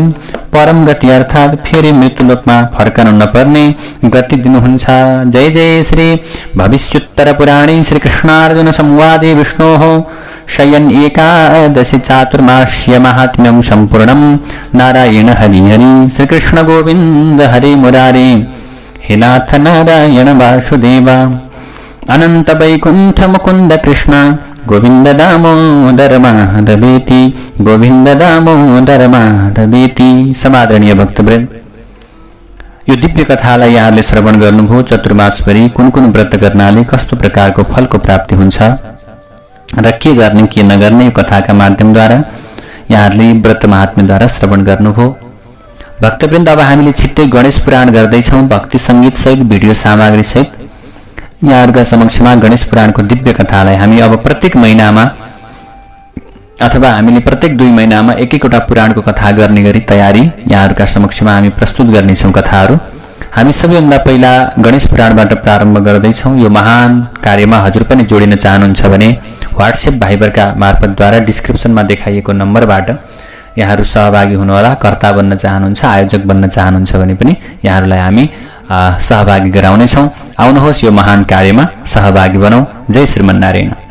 Speaker 1: परम गति अर्थात फेरि मृत्युलोकमा फर्कनु नपर्ने गति दिनुहुन्छ। जय जय श्री भविष्योत्तर पुराणे श्री कृष्णार्जुन संवादे विष्णोः शयन एकादशी चातुर्मास्य महात्म्यं सम्पूर्णं। नारायण हरि हरि श्री कृष्ण गोविंद हरे मुरारे हे नाथ नारायण वासुदेव अनंत वैकुंठ मुकुंद कृष्ण गोविंद दामोदर माधवेति गोविंद दामोदर माधवेति। समादरणीय भक्तवृन्द, यो दिव्य कथालाई यहाँले श्रवण गर्नुभयो। चतुर्मासभरि कुन कुन व्रत गर्नाले कस्तो प्रकारको फलको प्राप्ति हुन्छ र के गर्ने के नगर्ने यो कथाका माध्यमद्वारा यहाँहरूले व्रत महात्म्यद्वारा श्रवण गर्नुभयो। भक्तवृन्द, अब हामीले छिट्टै गणेश पुराण गर्दैछौँ भक्ति सङ्गीत सहित भिडियो सामग्री सहित। यहाँहरूका समक्षमा गणेश पुराणको दिव्य कथालाई हामी अब प्रत्येक महिनामा अथवा हामीले प्रत्येक 2 महिनामा एक-एकवटा पुराणको कथा गर्ने गरी तयारी यहाँहरूका समक्षमा हामी प्रस्तुत गर्नेछौँ कथाहरू। हामी सबैभन्दा पहिला गणेश पुराणबाट प्रारम्भ गर्दैछौँ। यो महान कार्यमा हजुर पनि जोडिन चाहनुहुन्छ भने व्हाट्सएप भाइबरका मार्फतद्वारा डिस्क्रिप्सनमा देखाइएको नम्बरबाट यहाँहरू सहभागी हुनुहोला। कर्ता बन्न चाहनुहुन्छ, आयोजक बन्न चाहनुहुन्छ भने पनि यहाँहरूलाई हामी सहभागी गराउनेछौँ। आउनुहोस् यो महान कार्यमा सहभागी बनौँ। जय श्रीमन्नारायण।